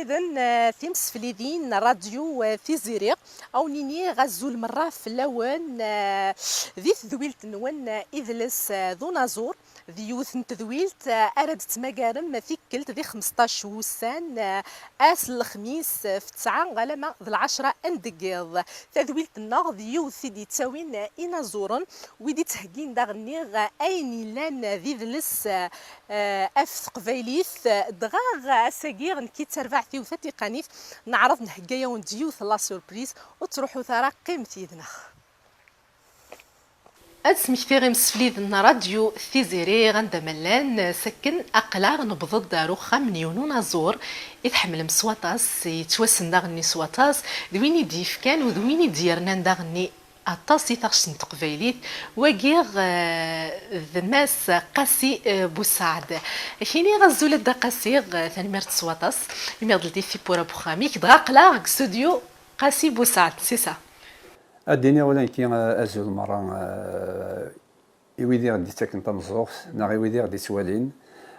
إذن تيمس فليدين راديو تيزيريق أو نيني غزو المرة في اللون ذي ذويلت نون إذلس ذو نازور ذيوث نتذويلت أردت مقارم ثيكلت ذي 15 وسان آس الخميس في 9 غالما ذي 10 أندقيض تذويلت النغ ذيوث دي تاوين إنازورا ويدي تهجين داغنيغ أين لان ذي ذلس أف قبيليث دغاغ ساقيغ كي ترفع ثيوثة تقانيف نعرض نحقايا ونديوث لا سوربريز وتروحوا ثرا قيمتي يدنا اسمك ثيغي مسفليد راديو ثيزيري غندا ملان سكن اقلاغ نبض دارو خام يونون زور يتحمل مسواطاس يتوسن داغني سواطاس دويني ديف كان ودويني ديرنا داغني الطاسي تغش نتقبيليت وقيغ ذماس قاسي بوسعد كيني غزولة دا قاسيغ ثاني مرت سواطاس يميض لدي في بورا بوخاميك دغا قلاغ استوديو قاسي بوسعد سي سا الدنيا ولا كي ازول مره يويدي غادي تاكن تمزوغ نا غيويدي غادي سوالين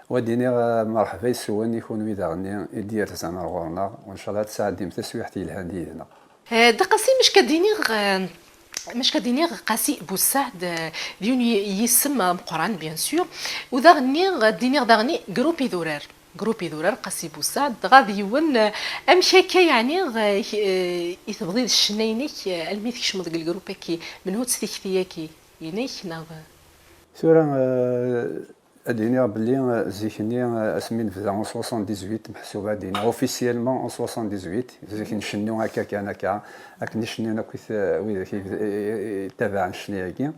وديني مرحبا يسوان يكون ويدا غني يدير زعما غورنا وان شاء الله تساعد تسويحتي الهندي هنا دا قاسي مش كدينيغ قاسي بوسعد ديوني يسمى مقران بيان سور وذا غنيغ دينيغ داغني جروبي ذورار قاسي بوسعد غادي يون امشاكا يعني يتبضيد الشنينيك الميث كشمض الجروب كي من هو تثيكثياكي ينيك ناغ سورة الدنيا بلي زيكني اسمين في 78 محسوبه دينا اوفيسيالمون 78 زيك نشنو هكا كان هكا نشنو ويدا كي تابع نشنياكي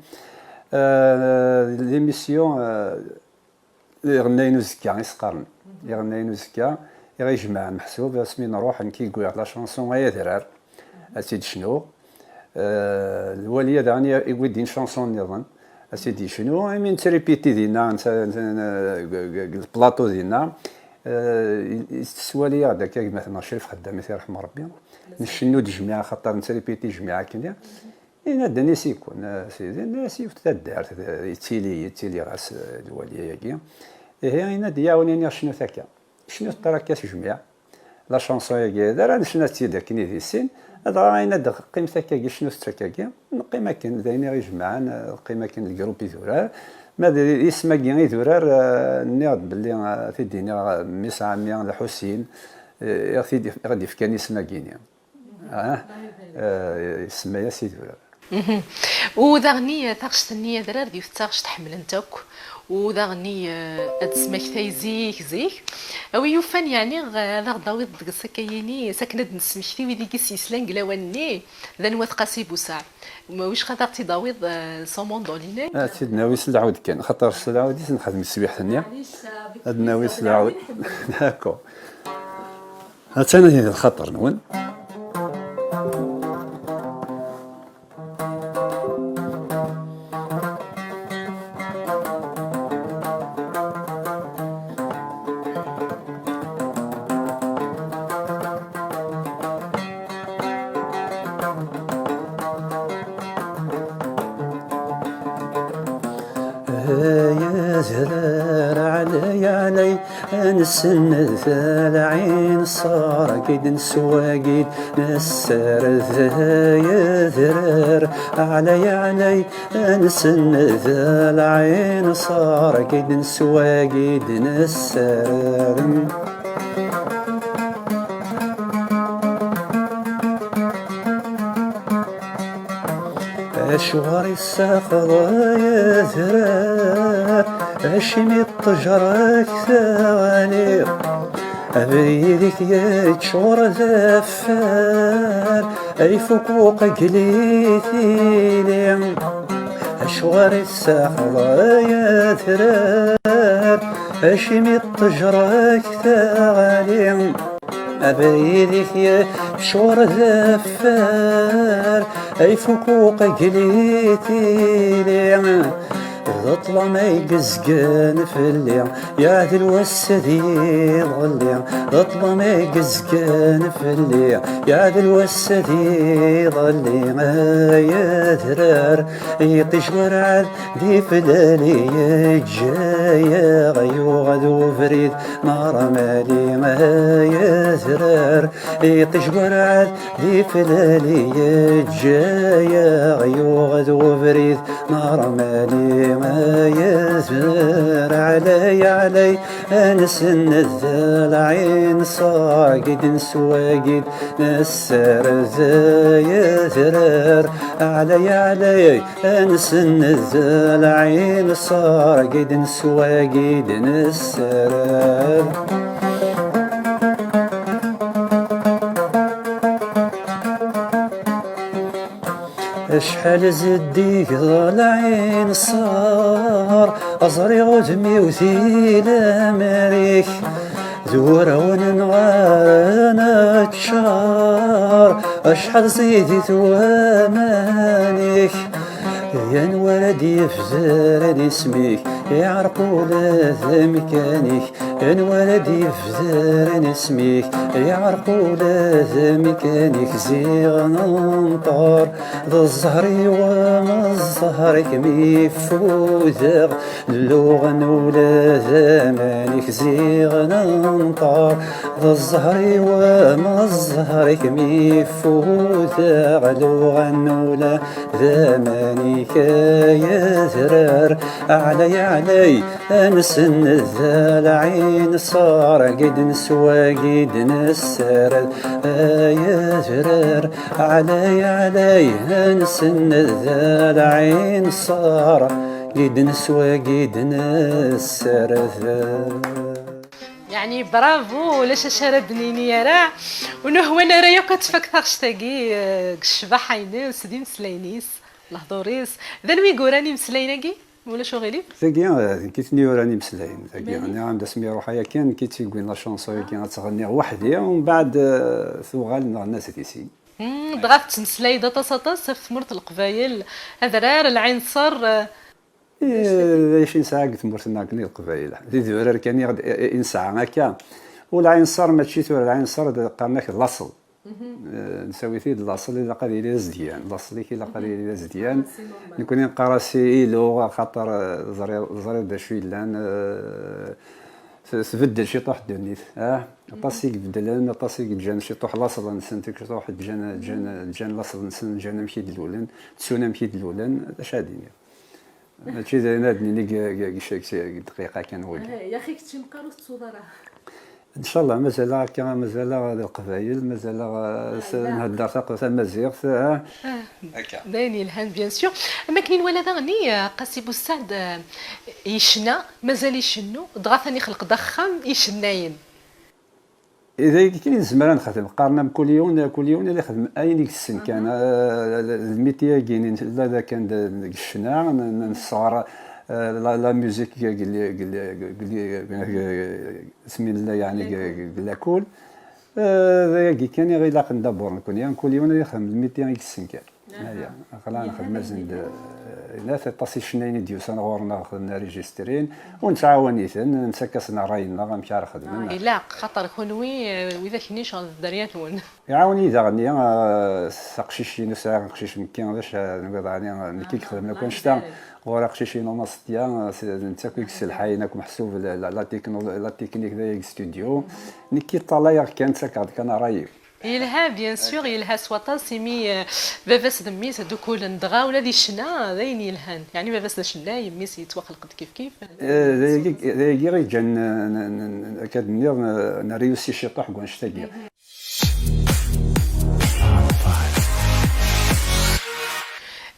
ليميسيون غنينو زكا يسقرن غنينو زكا يجمع محسوب اسمين نروح نكيكو لا شانسون يا درار اسيد شنو الواليه داني يودين شانسون نظن اسيدي شنو من تريبيتي ديالنا البلاطو ديالنا السواليه هذاك مثلا شريف خدام يرحم ربي نشنو الجماعه خاطر نتريبيتي جماعه كنا انا داني سيكون سيدي الناس تدار يتيلي راس الواليه ياكي هي انا دياوني شنو ثاكا شنو تراكاس جماعه لا شانسون ياكي دار شنو تيدا كني في السن هذا غاينا قيمة كاكي شنو ستراكاكي قيمة كان دايما يجمعان قيمة كان الجروب يدورار ما اسمه كي يدورار نيض باللي في الدنيا مسامية الحسين غادي يفكاني اسمه كينيا اسمه يا سيدي دورار وذاغني ثاغش النية درار ديال ثاغش تحمل انتك وذاغني ادسمك ثايزيك زيك او يوفان يعني ذا غداوي دك سكايني ساكنه نسمحتي ويدي كيس يسلان قلاواني ذا نواث قاسي بوسع واش خاطر تضاويض صومون دوليني سيدنا ويس العود كان خاطر العود نخدم السبيح ثانيه عندنا ويس العود هاكو هاتانا الخطر نون يا زرار علي نسن العين صار كيد نسواقيد نسر يا زرار علي نسن العين صار كيد نسواقيد نسر أشوار الساقض يا زرار أشمي الطجرك ثواني أبيدك يتشور زفار أي فوق قليتي أشوار الساقض يا زرار أشمي الطجرك ثواني أبيدك يتشور زفار أي فوق قليتي ضطلع ما يقزقن فلي يا ذي الوسدي ظلي ضطلع ما يقزقن فلي يا ذي الوسدي ظلي يا ذرار يطيش ورعد دي فلالي جايا غيو غدو فريد نار مالي يا ذرار يطيش ورعد دي فلالي جايا غيو غدو فريد نار مالي ما يزر علي انسن الذلعين صاقد سواقد نسر يزرر علي انسن الذلعين صاقد سواقد نسر شحال زديك ضلعين صار أزري غدمي وثيل أمريك زورة وننغار نتشار أشحال زيدي توامانيك يا نولد يفزر اسميك يعرقوا لا مكانك يا نولد يفزر اسميك يعرقوا لا مكانك زيغ ننطر ذا الزهري وما الزهرك ميفوذغ اللغن ولا زمانك زيغ ننطر ذا الزهري وما الزهرك ميفوذغ اللغن ولا زمانك يا زرار علي انسن الذلعين صار قد نسوى قد نسر يا زرار علي انسن الذلعين صار قد نسوى قد نسر. يعني برافو لاش شارع بنيني يا راه ونهوى انا رايا كتفك تاقي الشبح عينيس دي مسلاينيس الهضوريس ذا نوي قوراني مسلايناكي ولا شو غيري ثقيا كيتني وراني مسلاين ثقيا انا عند سميه روحيه كان كيتيقول لا شونسو كي تغني وحدي ومن بعد ثوغال الناس تيسي ضغطت تمسلاي دا تصاطس في مرت القبايل هذا راه العين صار 20 ساعه قلت مرتنا كني القبايل ذي ذورر كان ان ساعه هكا والعين صار ماشي ثور العين صار قالناك الاصل نسوي فيه الاصل الا قال لي زديان الاصل كي قال لي زديان نكون نقراسي لو خاطر زري دا شوي لان تبدل شي طوح دنيت طاسيك بدلان طاسيك جان شي طوح لاصل نسنتك شي طوح جان لاصل نسن جان مشي دلولن تسونا مشي دلولن اش غادي هادشي زي نادني شي دقيقه كان ولي يا اخي كنتي مقاروس تصودراه ان شاء الله مازال هكا مازال القبايل مازال نهضر ثقافه مزيغ هكا باينين الهان بيان سور اما كاين ولد غني قاسي بوسعد يشنا مازال يشنو دغا ثاني خلق ضخم يشناين اذا كاين زمان نخدم قارنا كل يوم اللي خدم اين السن كان الميتيا كاينين لا كان الشنا نصغر لا ميوزيك قال بسم الله يعني قال كل كان غير لاق ندبر نكون كل يوم نخدم 200 السن كان هيا خلا نخدم زند ناس تصي شنين ديوس انا غورنا خدنا ريجسترين ونتعاونيتن نسكسنا راينا غنمشي نخدم لا خاطر كونوي واذا كاينين شغل درياتون يعاوني اذا غني سقشيشين ساعه قشيش مكان باش نقدر يعني كي خدمنا كون شتا ورا قشيشين ونص ديال انت كيكس الحينك محسوب لا تكنيك ديال ستوديو نكي طلايا كانت كان رايي يلها بيان سور يلها سواطا سيمي باباس دميس هادو كل ندغا ولا دي شنا ذاين يلهان يعني باباس شنا يميس يتوخلق كيف كيف دايك غير جان كادني نريوسي شي طوح كونشتاكي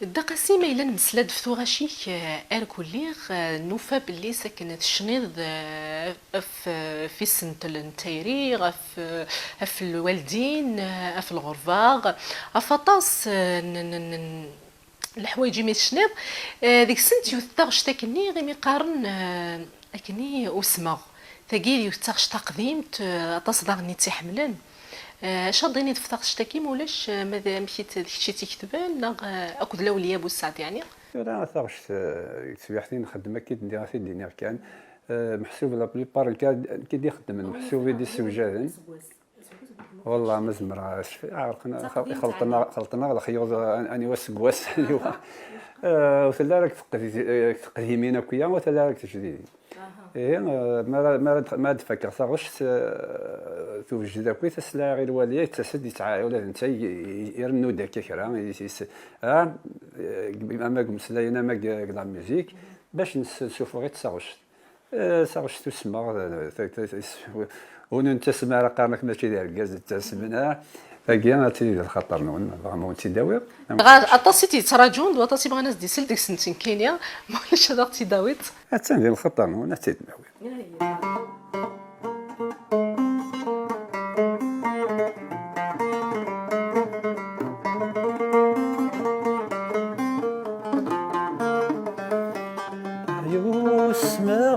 الدقاسي ما إلا نمسلاد في ثوغاشيك أركوليغ نوفا باللي سكنت شنيض في سنة النتايري في الوالدين في الغرفاغ أفطاس الحوايج مي شنيض ديك سنت يوثاغ شتاكني غير ميقارن أكني أسمغ ثقيل يوثاغ شتا قديمت تصدغني تحملن شاضيني تفتق شتاكي مولاش ماذا مشيت شي تكتبان اكد الاولياء بوسعد يعني. انا ثاغش سبيحتين نخدم اكيد ندير في الدنيا كان محسوب لا بليبار كي دي خدم محسوب يدي السوجادين والله ما زمر عرقنا خلطنا الخيوط اني وسكواس وثلا راك تقديمين كيا وثلا راك تجديدي ايه ما تفكر ثاغش توجد كوي تسلا غير واليه تسد يتعاي ولا انت يرنو داك كرا اما مسلاينا ما لا ميوزيك باش نشوفوا غير تصاغش تسمع وننتسمع راه قارنك ماشي ديال كاز تسمعنا فكيا تي الخطر نون فريمون تيداوي اطاسي تيتراجون واطاسي بغا ناس ديسل ديك سنتين كينيا ماش هذا تيداويت حتى ديال الخطر نون تيداوي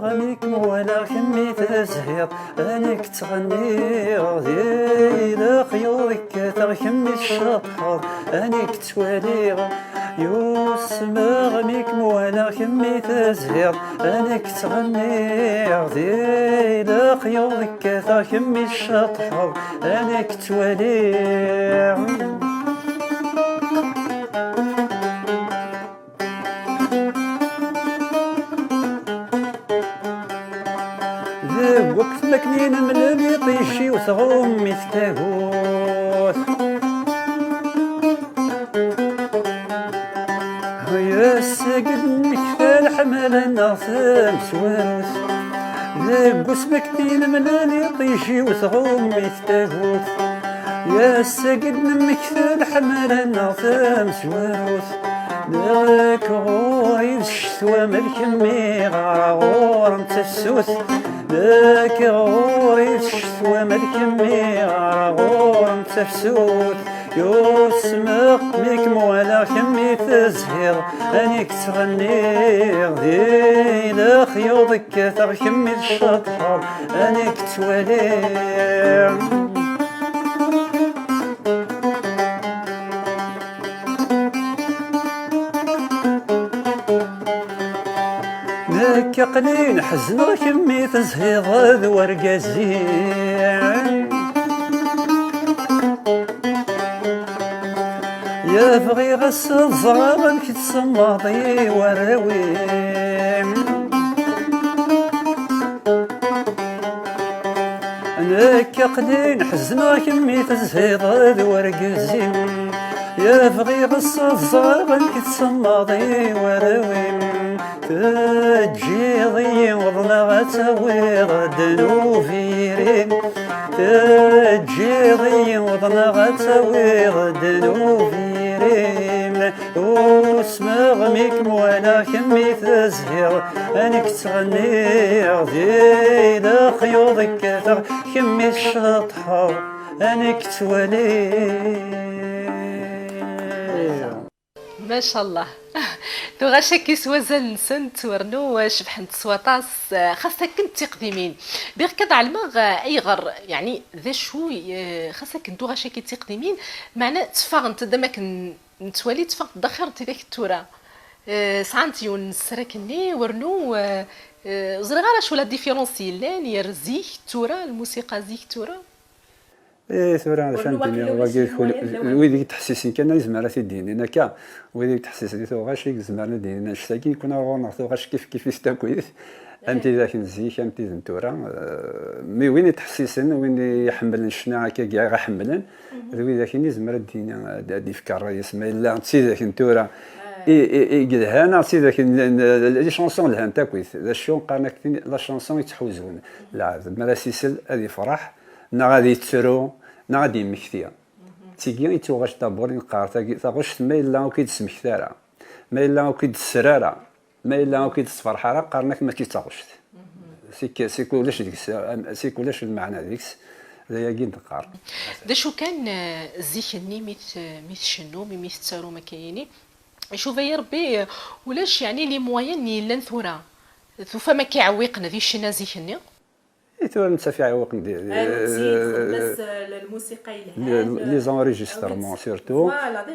غنيك ولا كمي تزهير انك تغني غدي خيوك تركمي الشطر انك توالي يسمى غنيك ولا كمي تزهير انك تغني غدي خيوك تركمي الشطر انك توالي وقت مكنين من اللي طيشي وثغوم يستهوث يا ساقد مكفى الحمل الناصم سواوث وقت مكنين من اللي طيشي وثغوم يستهوث يا ساقد مكفى الحمل الناصم سواوث ذاك غوري الشتوى مالكمي غور متسوث ذاك غوري الشتوى مالكمي غور متسوث يسمق ميك مولا كمي تزهير انيك تغني غدي لا خيوطك تركمي الشطر انيك توالي قليل حزن كمي تزهيض ورقازين يا بغي غس الزغار كتسماضي وراوين انا قليل حزن كمي تزهيض ورقازين يا بغي غس الزغار كتسماضي وراوين تجيضي وضنا غتاويض دنوفيرين تجيضي وضنا غتاويض دنوفيرين وسمغ ميك مولا كمي تزهير انك تغني غدي لا خيوضك كمي الشطحة انك توالي ما شاء الله تو غاشا كيسوازن سنت ورنو شبحن تصواطاس خاصة كنت تقديمين بيغ كذا علماغ اي غر يعني ذا شوي خاصة كنتو غاشا كي تقديمين معناه تفاغنت دمك نتوالي تفاغنت دخرت ذاك التورا سعنتيون سركني ورنو زرغارا شو لا ديفيرونسي لان يرزيك تورا الموسيقى زيك تورا ايه ثورة فهمتني ويديك تحسيسين كان زعما تيديني انا كا ويديك تحسيس دي غاشي زعما دينا نشتاكي كنا غنعطيو غاش كيف يستاكويت انت ذاك نزيك انت زنتورا مي وين تحسيسن وين يحملن شنا هكا كاع غحملن ذوي ذاك زعما دينا دي فكر يسمى لا انت ذاك نتورا اي هنا سي ذاك لي شونسون لهان تاكويت لا شون قالك لا شونسون يتحوزون لا زعما سيسل هذه فرح نا غادي يتسرو نا غادي يمكثيا تيكي يتوغاش دابور نقار تاغوش ما الا كيتسمكثارا ما الا كيتسرارا ما الا كيتسفرحارا قارنك ما كيتاغوش سي كولاش ديك سي كولاش المعنى ديكس هي كي نقار دا شو كان زيكني ميت شنو ميت تسارو ما كايني شوف يا ربي ولاش يعني لي موين يلان ثورا فما كيعويقنا ذي الشنا زيكني ثورة نتا في عواق ندير الموسيقى لي زونريجسترمون سيرتو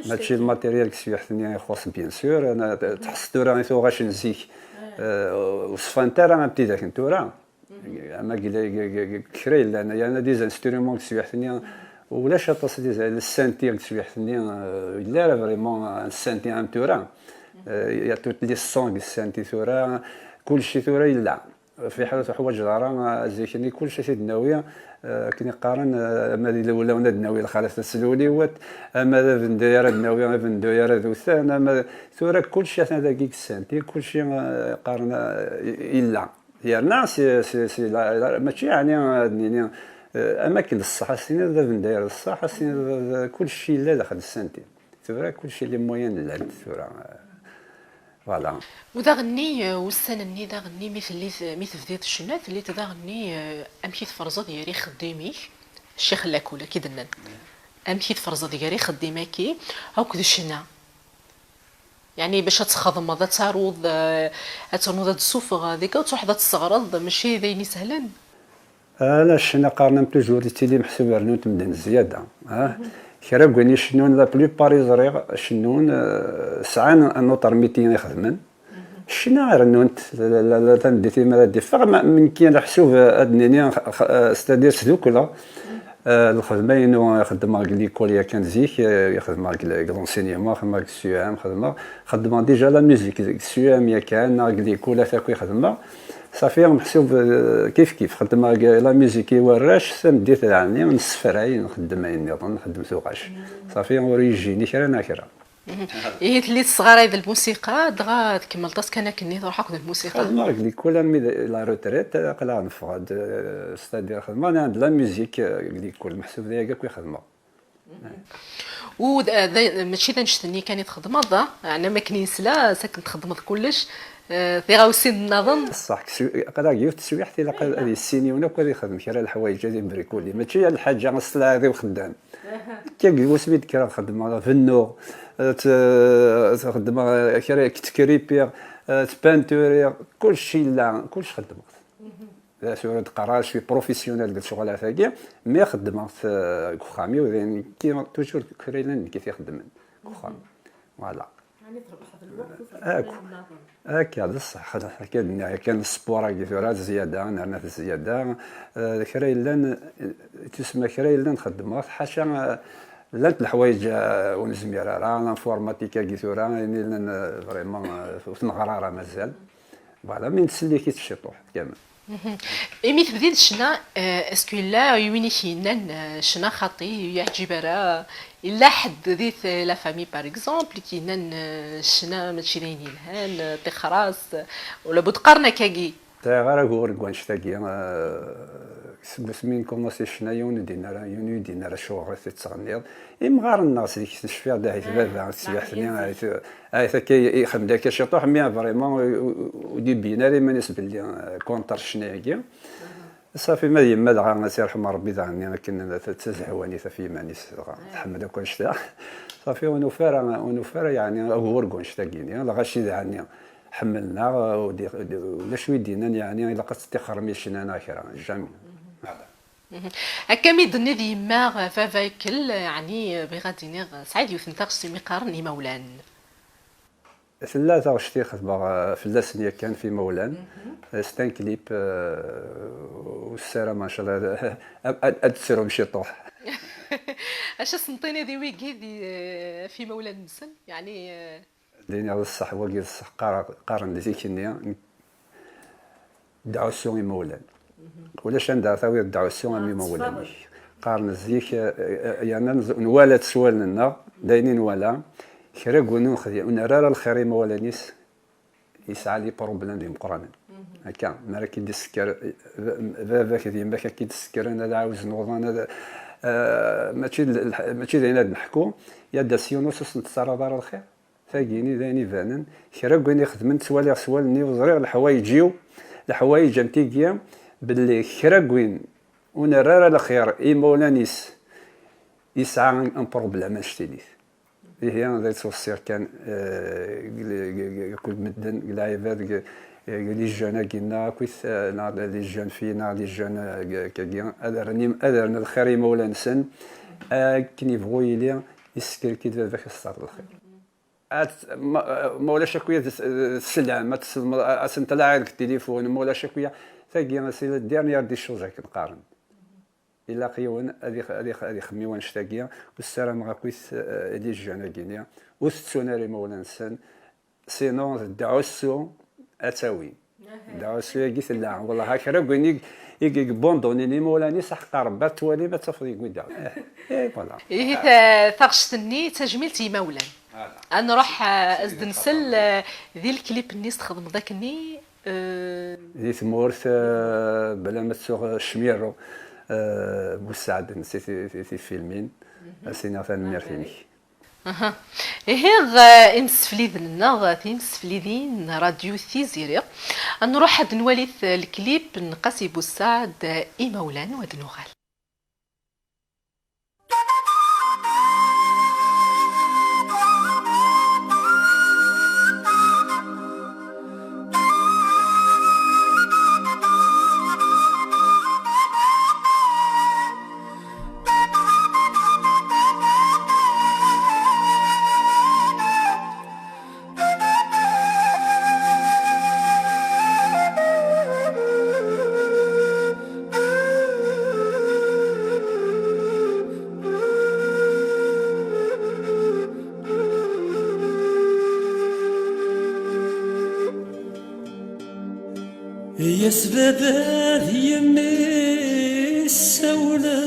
ماشي الماتيريال كسي حثني يخص بيان سور انا تحس تورا ثو غاش نزيك وصفان ترى ما بدي ذاك تورا اما قال كري لان انا دي انسترومون كسي حثني ولا شاطس دي السانتي كسي حثني لا فريمون السانتي ام تورا يا توت لي سون السانتي ثورا كلشي ثورا يلا في حالة حوايج راه زيكني كلشي سيد الناويه كني قارن اما الاولى ولا الناويه الخالص السلولي وات اما فندير الناويه فندير ذوثان اما ثورا كلشي انا دقيق سنتي كلشي قارن الا يرنا سي ماشي يعني اماكن الصح السنين فندير الصح السنين كلشي لا داخل السنتي ثورا كلشي اللي موين لا ثورا فوالا وذا غني والسنني ذا غني مثل بديت الشنات اللي تذا غني امشي تفرزه ديالي خديمي الشيخ لاكولا كي دنن امشي تفرزه ديالي خديماكي هاك ذا الشنا يعني باش تخدم هذا تعرض اتنوض السوفغ هذيك وتروح ذات الصغرض ماشي ذيني سهلا لا الشنا قارنا توجور تيلي محسوب رنوت مدن زياده كرا بغيني شنون لا بلوبار يزريغ شنون سعان النوطر ميتين يخدمن شنا رنونت لا تنديتي ما دي فغ من كاين حسوب ادنيني ستادير سدوكلا الخدمه انه يخدم مع ليكول كان زيك يخدم مع لونسينيمون يخدم مع السيام خدم ديجا لا ميوزيك السيام يا كان ليكول فاك يخدم صافي محسوب كيف خدم لا ميوزيك وراش سمديت يعني من السفراي نخدم نظن نخدم سوقاش صافي وريجيني كرا ناكرا إيه اللي صغار هذا الموسيقى دغا تكمل طاس كان كني نروح هكذا الموسيقى مارك لي كل مي لا روتريت قلا نفقد ستادير خدمه انا عند لا ميوزيك لي كل محسوب ديالك كي خدمه و ماشي نشتني كان يتخدم هذا انا ما كنيس لا ساكن تخدم كلش في غاوسين نظن صح قلا يوت تسويحتي لا هذه السينيونه وكذا يخدم كرا الحوايج هذه بريكولي ماشي الحاجه الصلاه هذه وخدام كي وسميت كرا خدمه في النور تخدم كرا تكريبير تبانتورير كلشي لا كلشي خدمت لا سورة قراش في بروفيسيونيل قلت شغل هذاك مي خدمت كخامي وذين كي توجور كريلان كيف يخدم كخامي فوالا يعني تربح هذا الوقت هكا بصح هكا كان السبور كيفاش زياده نعرف زياده كريلان تسمى كريلان خدمت حاشا لانت الحوايج ونزمير راه الانفورماتيكا كيثورا يعني لان فريمون نغرا مازال فوالا من تسلي كي تشطوح كامل إمي تبديد شنا اسكو لا يويني كينان شنا خاطي يعجب راه الا حد ذيت لا فامي باغ اكزومبل كينان شنا ماشي داينين هان تخراس ولا بود قرنا كاكي تا غير غور كوانش تاكي سمين كوماسي شنا يون دينا راه شغل تتغنيض غار الناس اللي تشفيها داعي بابا سيحتني هاي كي يخدم داك شطوح مي فريمون ودي بينا لي مانيس بلي كونتر شناكي صافي ما يما دغا الله يرحم ربي دغني كنا تزهواني في مانيس تحمد كل شيء صافي ونفر يعني غور كونش تاكيني لا غاشي دعني حملنا ولا شوي دينا يعني الا قد تخر ميشنا ناخره جامي هكا ميدني ذي ما فافايكل يعني بغاديني سعيد يوثنتاغ سيمي قارن مولان ثلاثة غشتي خدمة في اللاسنية كان في مولان ستان كليب والسارة ما شاء الله أدسروا مشي طوح اش سنطيني ذي ويكي ذي في مولان نسن يعني ديني على الصح وقيل الصح قارن ذيك النية دعوسيون مولان ولاش عندها ثاوي الدعوسيون مي مولان قارن زيك يعني نوالات سوال لنا داينين ولا كرا قولنا نخدي ونرى الخير مولانيس يسعى لي بروبليم ديال مقرانين هكا ما راه كيدير السكر فافاك ديما كيدير انا عاوز نوض انا ماشي داينا نحكو يا داسيونوس نتصرى دار الخير فاقيني دايني فانن كرا قولنا خدمت سوالني وزريغ الحوايج يجيو الحوايج انتيكيا باللي كرا قوين ونرى الخير اي مولانيس يسعى ان بروبليم شتينيث هي ذات السير كان كل مدن العباد لي جون كينا كويس لي جون فينا لي جون كاكيا ادرنا الخير مولا نسن كني يبغوا يلي يسكر كي ذاك الصاد الخير مولا شكويه السلعه ما انت لا عندك التليفون مولا شكويه ثاقي سي ديرنيير دي شوز كنقارن الا قيون هذه خميوان شتاقيه والسلام غاكويس لي جون كينيا وستوناري مولا نسن سينون دعوسو اتاوي دعوسو يقيس لا والله هكا بغيني يجي بوندوني مولاني صح قربت ولي ما تفضي قدام فوالا ايه ثغشتني تجميلتي مولان نروح ازدنسل ذي الكليب الناس تخدم ذاكني ذي ثمورث بلا ما تسوق الشميرو بوسعد في فيلمين سينا ثاني ميرثيني اها إيه إنسفليذنا تينسفليذين راديو ثيزيري نروح هاد نولي الكليب نقاسي بوسعد إيمولان ودنوغال يا سبب يمي السولة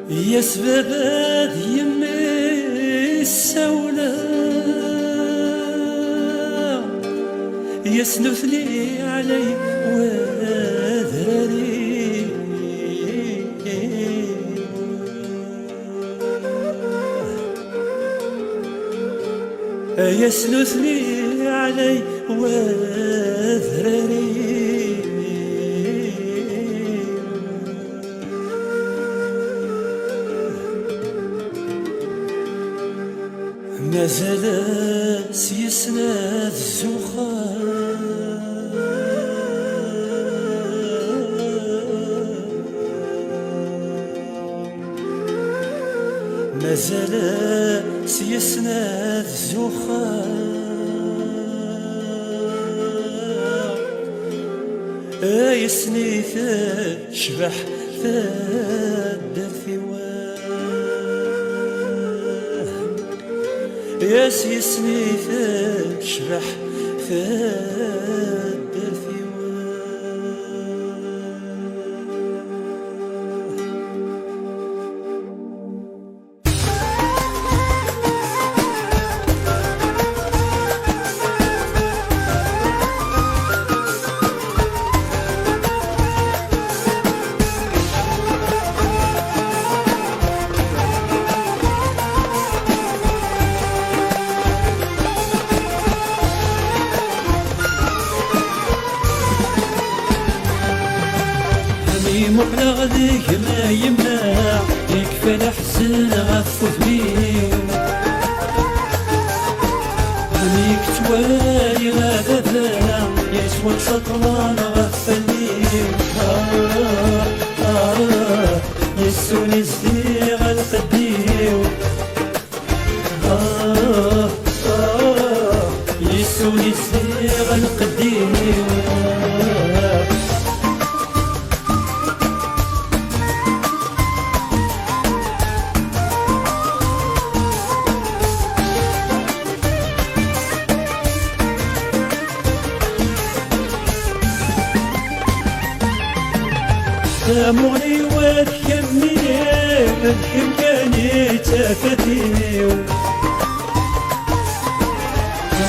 يا سبب يمي السولة يسنث لي علي وذراري يسلث لي علي وذراري ما زال سيسند الزخار ما زال سيسند الزخار يسني تشبح تدر في ياس يسني تشبح تدر في مقلا غديك ما يمنع يكفي الحزن غف ثمين هنيك توالي غادا ذا يسوى سطران غف الليل يسوني الزيغ القديو يسوني الزيغ القديو مغني وتكمي بكم كاني تفتيو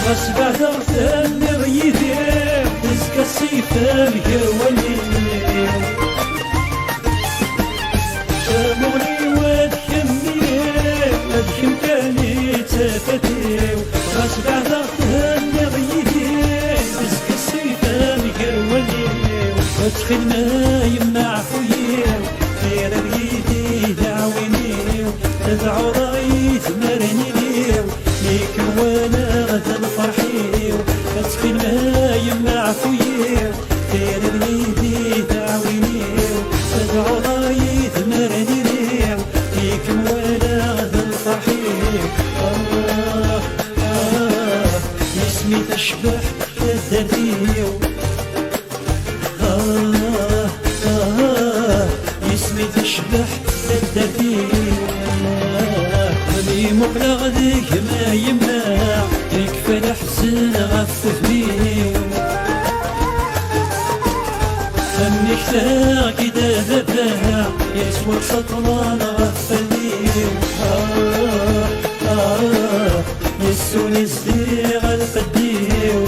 غصب عثرت لغيثي تسكى السيفة مكوني مغني وتكمي بكم كاني تفتيو غصب عثرت لغيثي تسكى السيفة مكوني وتخل ما يمنع فويا غير بيدي دعويني تدعو ضغير سير اليدي تعوينيو ادعو رايد مرنينيو فيك ولا الفرحيو اسمي تشبح الدرديو اسمي تشبح الدرديو ولي مبلغ ذيك ما يمنع يكفى الحزن غفف بيه فمك كده ذبها يسوى سطران غفل بيه يسوني الزيغ القديو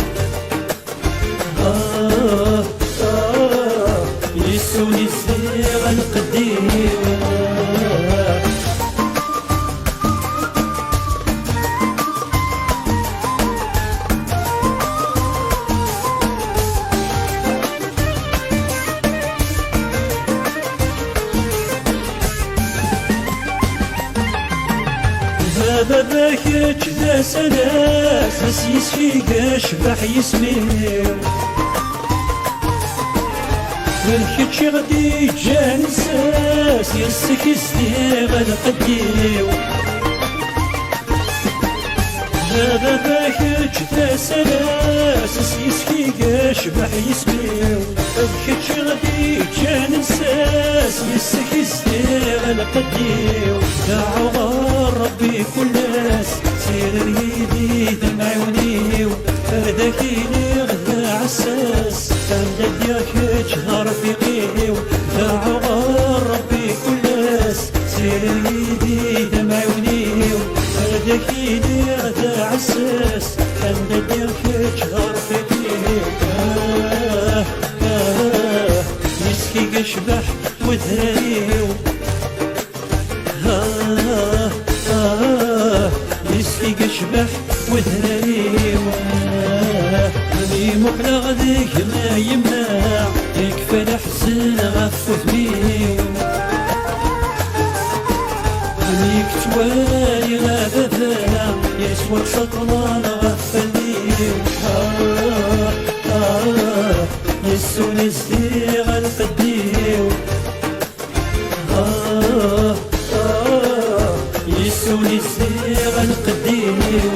يسوني الزيغ القديو هذا ذاك كذا سلاس بس يسفيق اشبح يسميو والكتش غدي جان الساس يسك يستيغ القديو هذا ذاك كذا سلاس بس يسفيق اشبح يسميو والكتش غدي جان الساس يسك يستيغ القديو دعوا ربي كل ناس سير اليدي دمع عيونيو هذاك اللي غدا عساس امدد ياك جهر في قيو دعوا ربي كل ناس سير اليدي دمع عيونيو هذاك اللي غدا عساس امدد ياك جهر في قيو يسكي قشبح وذراريو يسكي قشبح وذراريو لي مبلغ ذيك ما يمنع يكفى الحزن غفف بيه ليك توالي غابتها يسوى سطران غفل بيه يسوني الزيغ القديو يسوني الزيغ القديو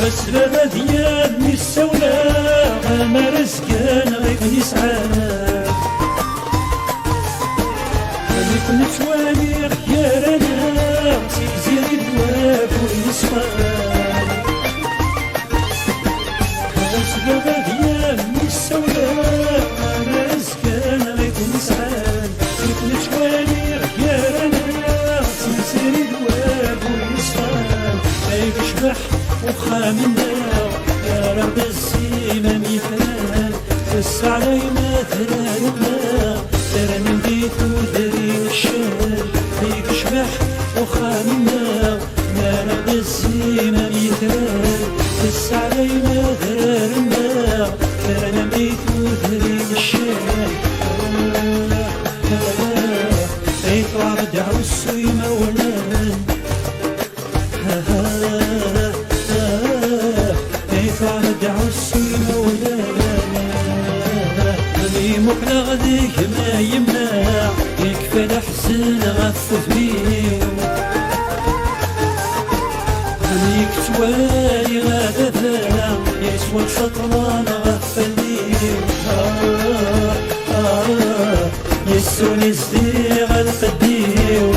السبابة ديال نسولا غاما رزقان غيب نسعان غيب نتوالي خيارنا تيزير الدواب ونسوان السبابة ديال نسولا غاما رزقان غيب نسعان غيب نتوالي خيارنا تيزير الدواب ونسوان غيب شبح وخامنا يا رب الزيمة مثال بس علي ما ثلاثنا ترى من بيت ودري الشال فيك شبح وخامنا يا رب الزيمة مثال بس علي ما ثلاثنا ترى من بيت ودري الشال بيت وعرض عروسي مولان مبلغ ذيك ما يمنع يكفى الحزن غفف بيه ليك توالي غابتها يسوى سطران غفل بيه يسوني الزيغ القديو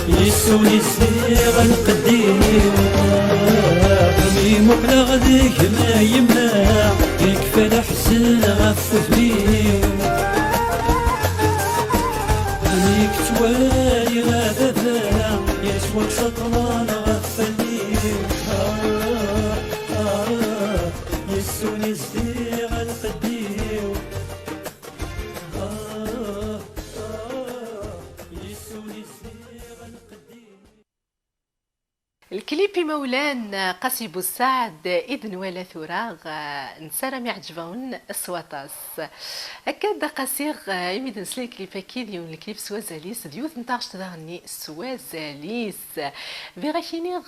يسوني الزيغ القديو مبلغ ذيك ما يمنع يكفى الحزن غفف بيه ليك توالي غابتها يسوى سطران غفل بيه يسوني الزيغ القديو يسوني الزيغ القديو. الكليب مولان قاسي بوسعد إذن ولا ثراغ نسارة ما يعجبون السواطاس أكاد قاسيغ يميد نسلي كليب أكيد يون الكليب سوازاليس ديوث نتاعش تدغني سوازاليس بغاكينيغ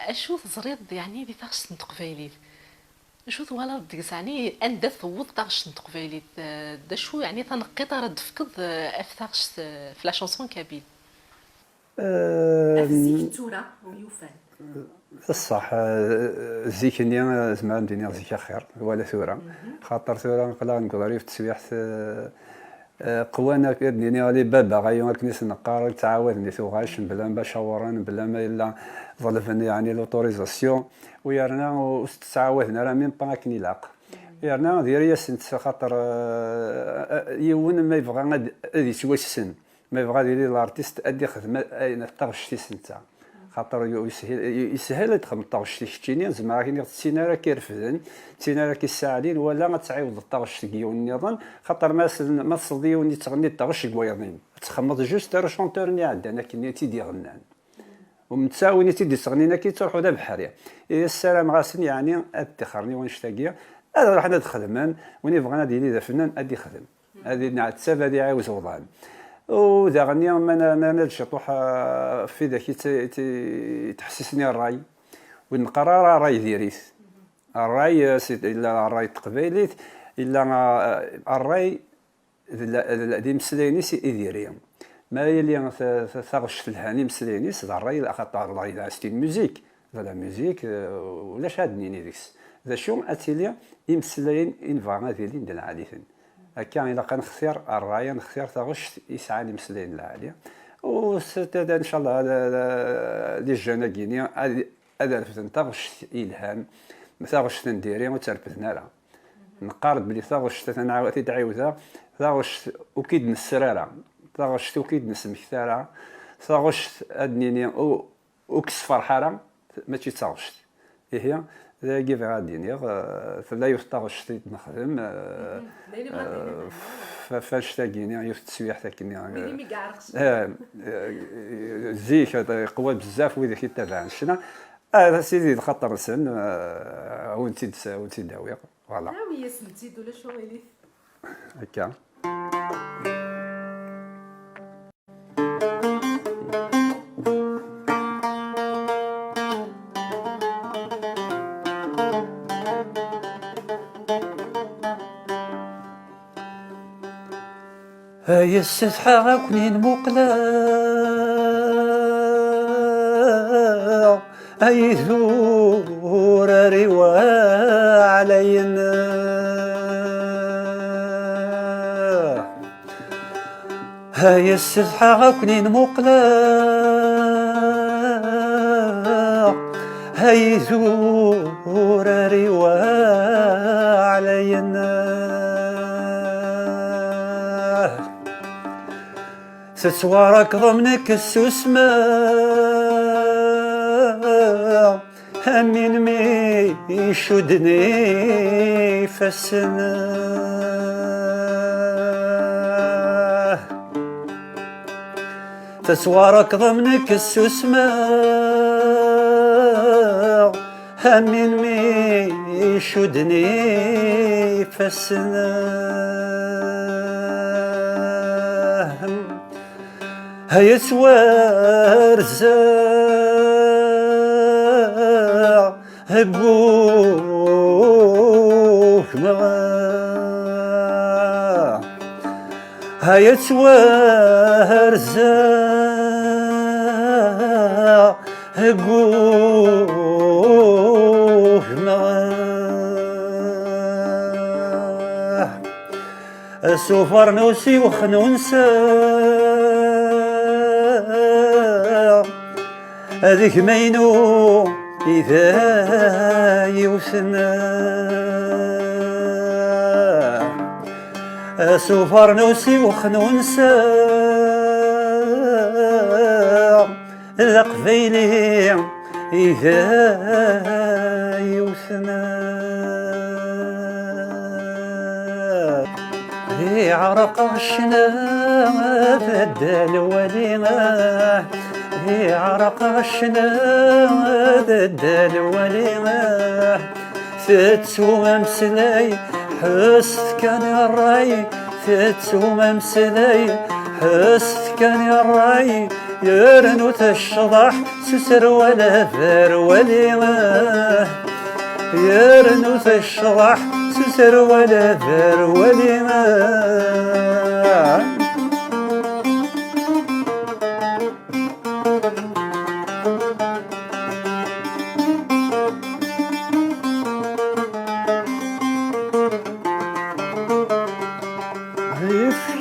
أشوف زريض يعني دي تاغش نتقفايليت شوف ولا بدك يعني أندث وض تاغش نتقفايليت دا شو يعني تنقيط رد فكض أفتاغش في لا شونسون كابيل أفسيكتورة ويوفان الصح زيكني زعما ندير زيك خير ولا ثوره خاطر ثوره نقدر نقدر في التسويح قوانا كدني علي بابا غايو كنيس نقار تعاودني ثوغاش بلا ما شاوران بلا ما الا ظلفني يعني لوتوريزاسيون ويرنا وتعاودنا راه ميم با كني لاق يرنا دير ياسنت خاطر يون ما يبغى غادي يتوسن ما يبغى يدير لارتيست ادي خدمه اين طغشتي سنتا خاطر يسهل تخدم طاغشتي كتيني زعما كاين السينارا كيرفدن السينارا كيساعدين ولا غتعاود الطاغش ديال النظام خاطر ما تصديوني تغني الطاغش كويرين تخمض جوست راه شونتورني عندنا كني تيدي غنان ومتساوني تيدي تغنينا كي تروحوا دابا بحريه السلام غاسن يعني ادخرني ونشتاقيه هذا راح نخدم وني بغينا ديالي ذا فنان ادي خدم هذه نعت سبا هذه عاوز وضعان وداغني ما نادش طوح في ذاك تحسسني الراي ونقرا راي ديريت الراي الا الراي تقبيليت الا الراي دي مسلينيس يديريهم ما يلي ثغش في الهاني مسلينيس الراي خاطر الله اذا ستين ميوزيك لا ميوزيك ولا شادني نيديكس ذا شو اتيليا يمسلين انفا ديالي ندير عاديين هكا الا كنختار الرايه نختار تاغش يسعى لي مسلين العاليه وستدا ان شاء الله دي الجناكيني هذا تاغش الهام تاغش نديري وتربثنا لها نقارب بلي تاغش تنعاود تعاودها تاغش وكيد نسراره تاغش وكيد نسمكثاره تاغش ادنيني وكس فرحاره ماشي تاغش هي كيف غادي فلا يفتغش تيت نخدم فاش تاكيني يفت تسويح تاكيني زيك قوى بزاف وإذا كيتابع شنا هذا سيدي خطر سن وانتي داوي فوالا ناوي يسنتيد ولا شو غيلي هكا هاي السفحة كنين مقلاع هاي ثور رواع علينا هاي السفحة كنين مقلاع هاي ثور رواع علينا تتوارك ضمنك السسماء همين مي يشدني فالسنة تتوارك ضمنك السسماء همين مي يشدني فالسنة هيا توارزع هبوك مغا هيا توارزع هبوك مغا السفر نوسي وخنونسا هذيك مينو إذا يوسنا سوفر نوسي وخنونسا القفيلي إذا يوسنا عرق الشنا فد الولينا عرق الشنا الدال ولي فتو ممسلي حست كان الراي فتو ممسلي حست كان الراي يرنو تشضح سسر ولا ذر ولي يرنو تشضح سسر ولا ذر ولي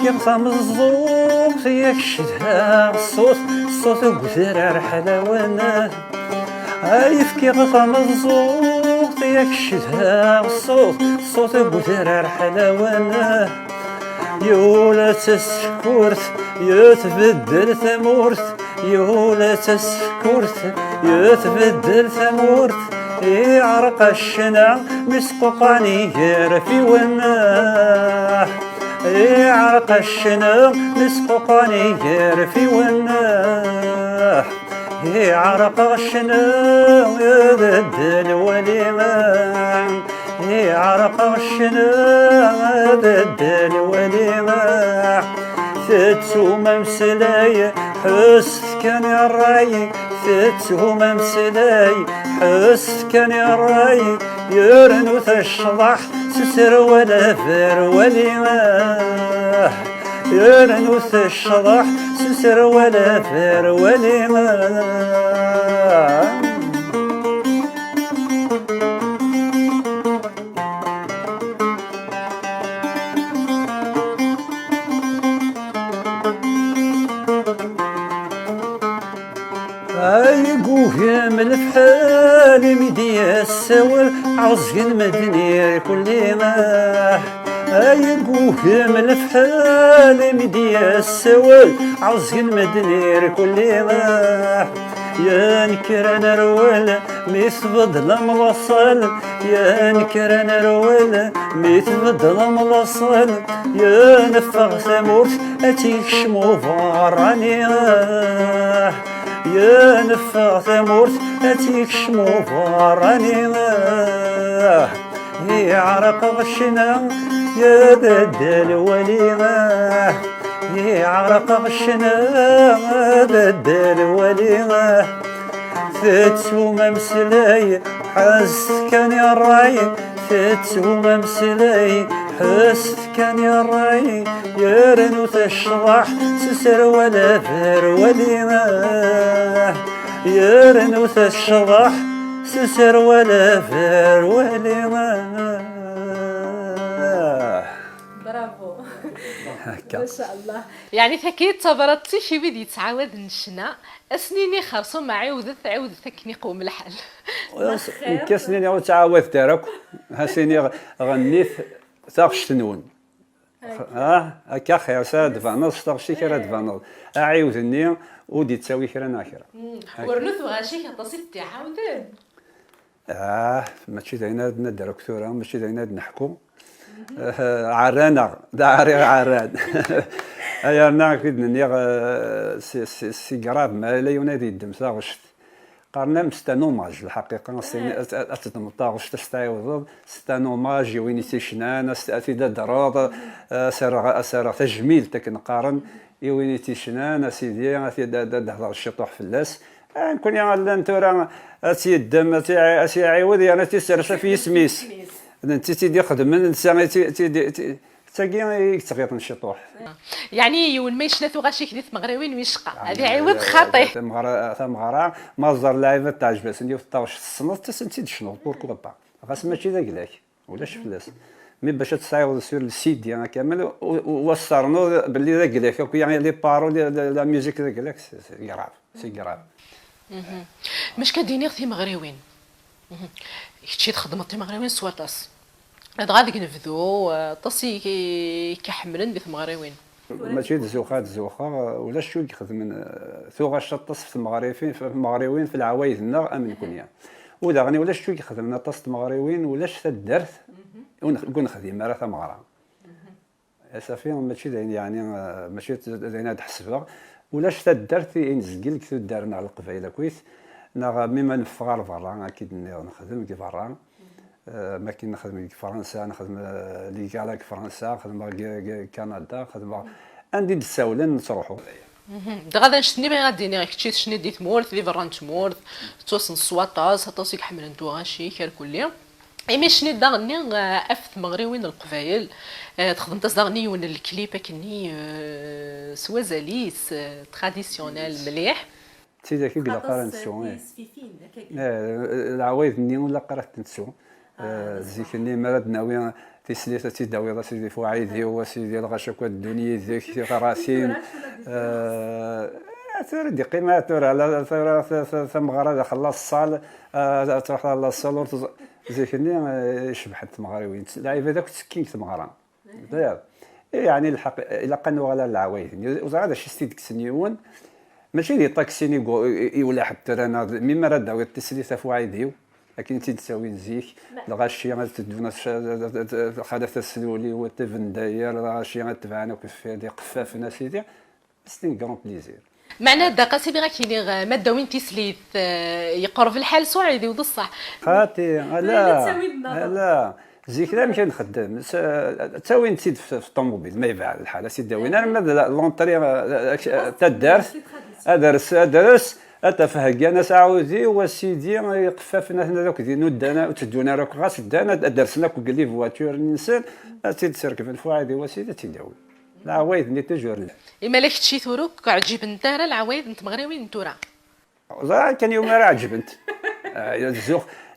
يغصم الزوق يكشدها الصوت وزرع حلاونا يفكي غصم الزوق يكشدها الصوت وزرع حلاونا يولا تسكورت يتبدل ثمورت يولا تسكورت يتبدل ثمورت يعرق الشنا مسقوقاني في وناه يعرق الشنا مسقوقاني في وناه يعرق الشنا يبدل وليمان يعرق الشنا يبدل وليمان فتو ممسلاي حس كان الراي فتو ممسلاي حس كان الراي يرنو تشضح سسر ولا فر وليماه يرنو تشضح سسر ولا فر وليماه يقوهم الفحال مدي السول عزين مدني كل ما يقوهم الفحال مدي السول عزين مدني كل ما ينكر نرول ميثبد لملصل ينكر نرول ميثبد لملصل ينفغ ثمورت اتيكشمو فاراني يا نفع ثمورت اتيكشمو فاراني يعرق غشنا يا بدل وليماه يعرق غشنا بدل وليماه فتو ممسلاي حس كان الراي فتو ممسلاي حس كان الراي يرنو تشضح سسر ولا فر وليماه يرنو تشضح سسر ولا فر وليماه. برافو ما شاء الله. يعني ثكيت تبرتي شي بدي يتعاود نشنا اسنيني خرصو ما عاودت ثكني قوم الحل كسنيني عاود تعاود دارك هاسيني غنيت ثاقش تنون هكا خير ساد فانوس تاغشي كرا دفانوس اعاودني ودي تساوي كرا ناكرا ورنث غاشي كتصيد تعاودن ماشي داينا دكتوره ماشي داينا نحكو عرانا داري عران ايرنا كدني سيغراف ما لا ينادي الدم ساغشت قارنا مستانوماج الحقيقه اتتمطاغش تستعوض ستانوماج وين تيشنان استافيد دراض سرغ تجميل تكنقارن وين تيشنان سيدي هضر الشطوح فلاس نكون يا انت راه اسي الدم اسي عيود انا تيسرس في سميس انت تيدي خدم انسان تاكي يتغيط الشطوح يعني يون ما يشنثو غاشي كديت مغراوين ويشقى هذه عيود خاطي ثمغرا مصدر لعيبه تاع جباسني في 16 سنه تسنتي شنو بوركو با خاص ماشي ذاك ولاش فلاس مي باش تصايب سور السيت ديالنا كامل وصرنا باللي ذاك يعني لي بارو لا ميوزيك ذاك سي غراف سي غراف مش كديني في مغراوين شي تخدم في مغراوين سوارطاس هاد غادي نفذو طاسي كحملن في مغراوين ماشي الزوخه ولا شو يخدم ثوغا شطس في المغربين في العوايد النار امن كونيا ولا غني ولا شو يخدم طاس المغربين ولا تدرت ونكون خديمه راه مغرا صافي ماشي يعني ماشي زين هاد حسبه ولاش تدرت نزقلك تدارنا على القبائل كويس مما نفغر برا اكيد نخدم كي برا ما كي نخدم في فرنسا نخدم لي كالاك فرنسا نخدم كندا نخدم عندي الساولين نروحوا غادا نشتني بغي غاديني غير كتشي شني ديت مورث لي فران تمورث توصل سواطاز هطوسيك حمل انتو غاشي كار كلي ايمي شني داغني افت مغريوين القبايل تخدم تزاغني ون الكليب كني سوازاليس تراديسيونيل مليح تيدا كي بلا قرانسيون العوايد ني ولا قرات نسو زيكني مراد ناوي في سليته تيداوي راسي في فواعيدي وسيدي الغشاك الدنيا ذيك راسين دي قيمات على ثم غرض خلص الصال تروح على الصالور زيكني شبحت مغربيين لعيبه داك تسكين تمغرا يعني الحق الا قنوا على العوايد وزاد شي ستيدك سنيون ماشي لي طاكسيني ولا حتى انا مما راه داوي التسليته فواعيدي لكن تساوي زيك الغاشي غتدونا خدات السلولي وتفن داير الغاشي غتبعنا كيف هذه قفافنا سيدي سي كرون بليزير معناه داقا سيدي غا كاينين ماده وين تيسليت يقرب الحال صعيدي وذ الصح خاطي لا زيك لا مشي نخدم تساوي نسيت في الطوموبيل ما يباع الحال سيدي وين انا لونطري تدارس ادرس اتفهق انا سعودي وسيدي قفافنا هنا دوك دي نودانا وتدونا راك غاس دانا درسنا قال لي فواتور نسان تيتسركب الفوايد وسيدي تيداوي العوايد ني تجور لا اما لاك تشي ثوروك عجيب انت راه العوايد انت مغربيين انت راه كان يوم راه عجبنت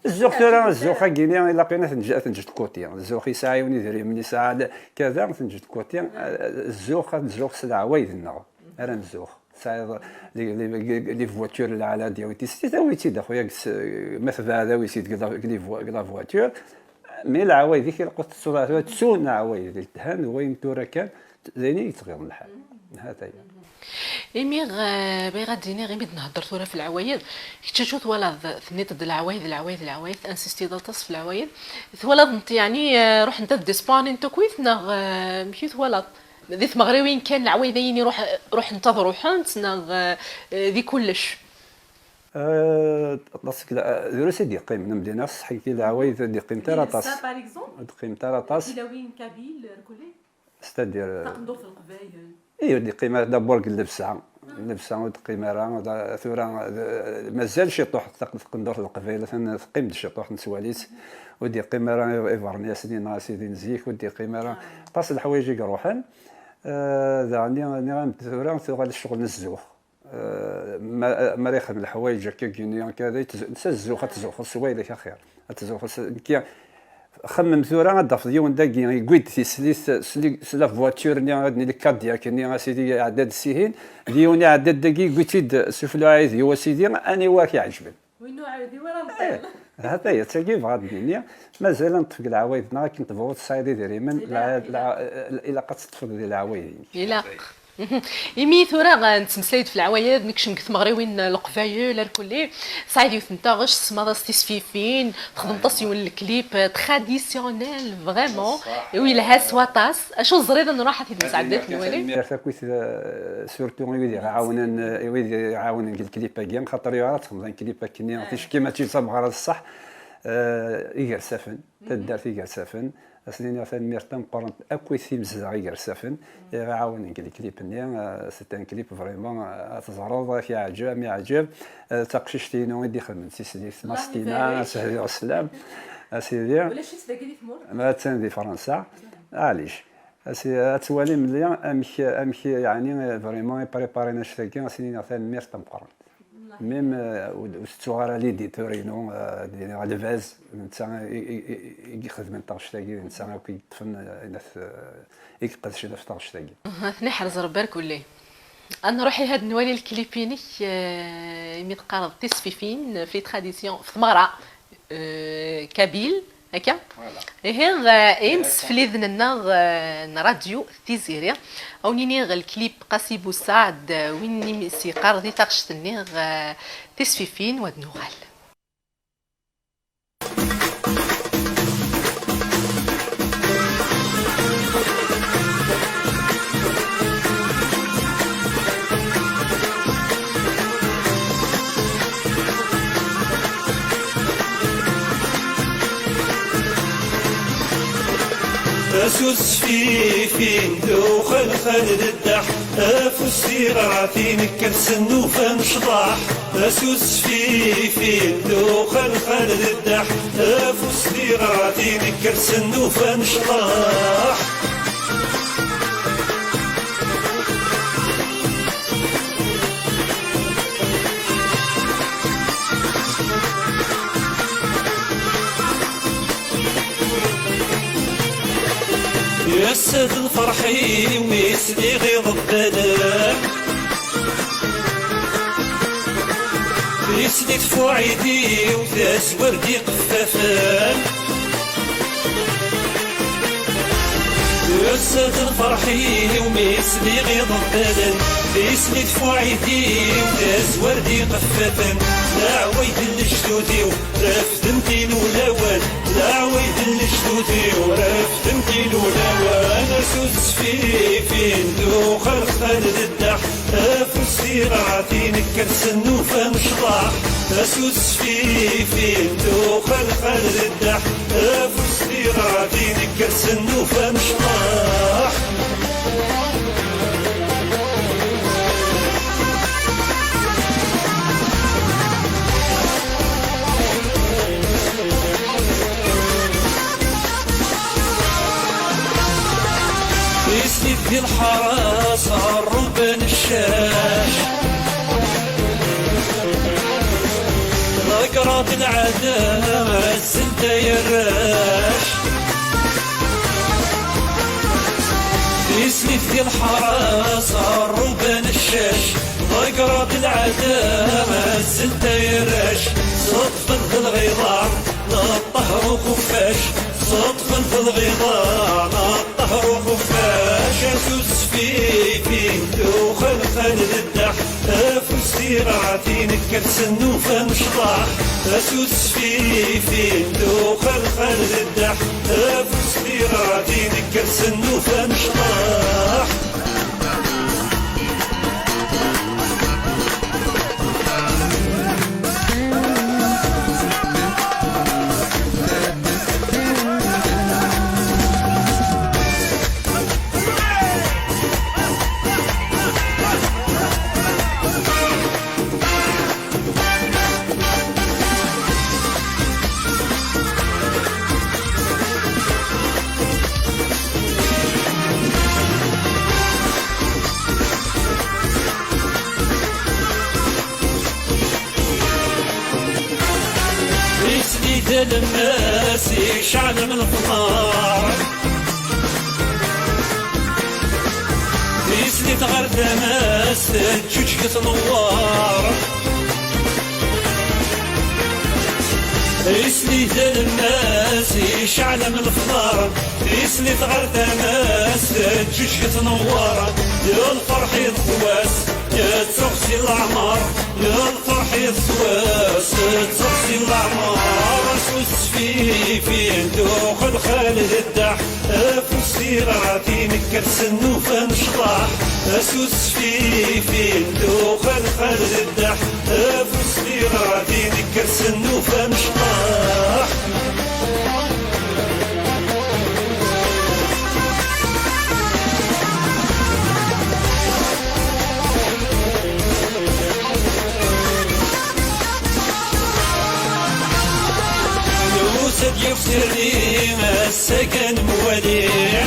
الزوخ ترى الزوخ كاينين الا لقينا تنجد كوتي الزوخ يساعيوني دري مني ساعه كذا تنجد كوتي الزوخ العوايد النغ انا الزوخ لي فواتور اللي على ديال تيستي تا خويا مثل هذا ويسيد كلا فواتور مي العوايد كي لقيت الصوره تسون عوايد التهان وين تورا كان زيني يتغير الحال هذا هي ايمي باغي غاديني غير نهضر ثورة في العوايد كنت تشوف ولا ثنيت د العوايد انسيستي تصف العوايد ثولا انت يعني روح انت ديسبان انت كويس نغ مشيت ثولا ذيك مغربيين كان العوايدين روح انتظروا حنت ذي كلش لاصك ديرو سيدي قيم نمدينا صحي كي العوايد دي قيم تاراطاس قيم تاراطاس الى وين كابيل ركولي ستادير تقندو في القبايل ايوا دي قيمه دابور اللبسه ودقيمه راه ثورا مازال شي طوح تقندو في القبايل ثقيم شي طوح نسواليت ودي قيمه راه ايفارنيا سيدي سيدي نزيك ودي قيمه راه طاس الحوايج يروحن دعني ثورا غادي الشغل نزوخ ما يخدم الحوايج هكا كينيان كذا تزوخ تزوخ سويلك اخير تزوخ كي خمم ثورا ضاف ديون داكي يقيد في سلا فواتور ني غادي لك كاديا كني سيدي عدد السيهين ديوني عدد داكي قلت سفلو عايز هو سيدي اني واك يعجبني وينو عاودي ورا نطير هذا هي تاكي غادي مازال نطفق العوايدنا كنت بغوت الصايدي ديريما الى قد تطفق ديال العوايد الى يمي ثورا غنتمسلايد في العوايد نكشم كث مغريوين القفايل الكلي صعيدي وثنتا سمادا ستيسفيفين خدم طاسيون الكليب تراديسيونيل فريمون وي لها سواطاس اشو الزريده نروح في مساعدات نوالي كويس سورتو ويدي يعاون الكليب كاع خاطر يعرف تخدم الكليب كني كيما تيصاب غرض الصح يقر سفن تدار يقر سفن أصلي فان ميرتم قرنت أكوي ثيم زغير سفن يعاون الكليب نيا سيتان كليب فريمون تزعرض في عجب تقششتينو يدي خدمت سيدي ماستينا سهل السلام سيدي ولا شي تداكلي في مور ما تندي فرنسا علاش اتوالي مليان امشي يعني فريمون بريبارينا شتاكي سيدي فان ميرتم قرنت ميم الصغار اللي ديتورينو ديال على فاز نتا يخدم طاغشتاكي نتا كيطفن يقدر شي في طاغشتاكي ثني حرز ربارك ولا انا روحي هاد نوالي الكليبيني يمي تقارب تيسفيفين في تراديسيون في ثماره كابيل هكا هي ايمس في لذننا راديو تيزيري او نيني الكليب قاسي بوسعد وين موسيقار دي تاغشتني تيسفيفين ودنوغال اسوس فين دوخل خالد الدح افوسي راتي نكرسن وفن شطاح اسوس فين دوخل خالد الدح افوسي راتي نكرسن وفن شطاح يسد الفرحي ويسدي غيظ الدلال يسدي تفوعيدي وثاس وردي قفافان يسد الفرحي ويسدي غيظ الدلال يسدي تفوعيدي وثاس وردي قفافان لا عويد الجدودي ورافدمتي الولاوان لا عويد الجدودي ورافدمتي الولاوان اسوس فين دوخل خالد الدح افوسي راتي نكرسن وفن شطاح اسوس فين دوخل خالد الدح افوسي راتي نكرسن وفن شطاح يسند في الحراسة الربان الشاش لقراب العداء الزلدة يراش يسند في الحراسة الربان الشاش لقراب العداء الزلدة يراش صدفا في الغضاء الطهر خفاش صدفا في الغضاء الطهر خفاش اسوس فين دوخل خالد الدح افوسي راتي نكرسن وفن شطاح اسوس فين دوخل خالد الدح افوسي راتي نكرسن وفن شطاح الناس يشعل من الفطار يسلي تغير تماس تجوج كتنوار يسلي الناس يشعل من الفطار يسلي تغير تماس تجوج كتنوار يا الفرح يضواس يا تغسي الأعمار يا الفرح يضواس تغسي الأعمار اسوس فين دوخل خالد الدح افوسي راتي نكرسن وفن شطاح اسوس فين دوخل خالد الدح افوسي راتي نكرسن وفن شطاح يفسر لي السكن موليع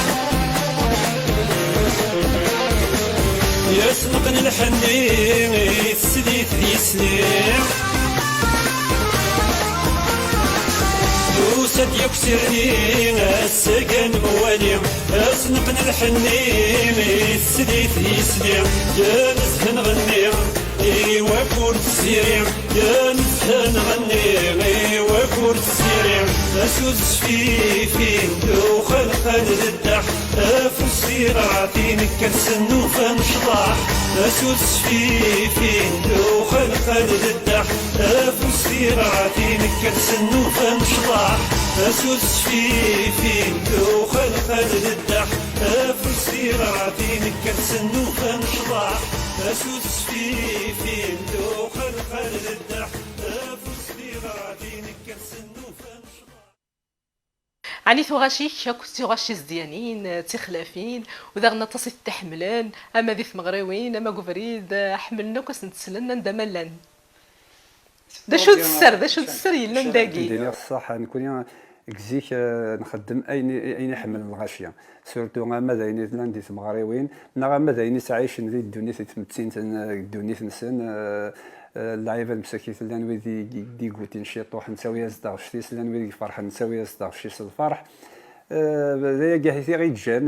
يسنقني الحنين يسديت لي سنين يوسد يكسر لي السكن موليع يسنقني الحنين يسديت لي سنين يا نزهن غني وكورت السيرين يا نزهن غني وكورت السيرين اسوس فين دوخل خالد الدح افوسي راتي نكرسن وفن شطاح اسوس فين دوخل خالد الدح افوسي راتي نكرسن وفن شطاح اسوس فين دوخل خالد الدح افوسي راتي نكرسن وفن شطاح اسوس فين دوخل خالد الدح افوسي راتي نكرسن وفن عني ثغاشي كنتي غاشي زديانين تخلافين وذا غنا تصيف تحملان اما ذي مغريوين اما قفريد حملنا كاس نتسلنا ندملان دا شو السر يلا نداقي دير الصح نكون كزيك نخدم اين حمل الغاشيه سورتو ما دايني لاندي مغريوين ما دايني عايشين ذي الدنيا تمتين الدنيا نسن اللعيبه المساكيت اللي انا دي قوتين شي طوح نساوي صداع شتي سلان ويدي فرح نساوي صداع شي الفرح ذا كاع غير جان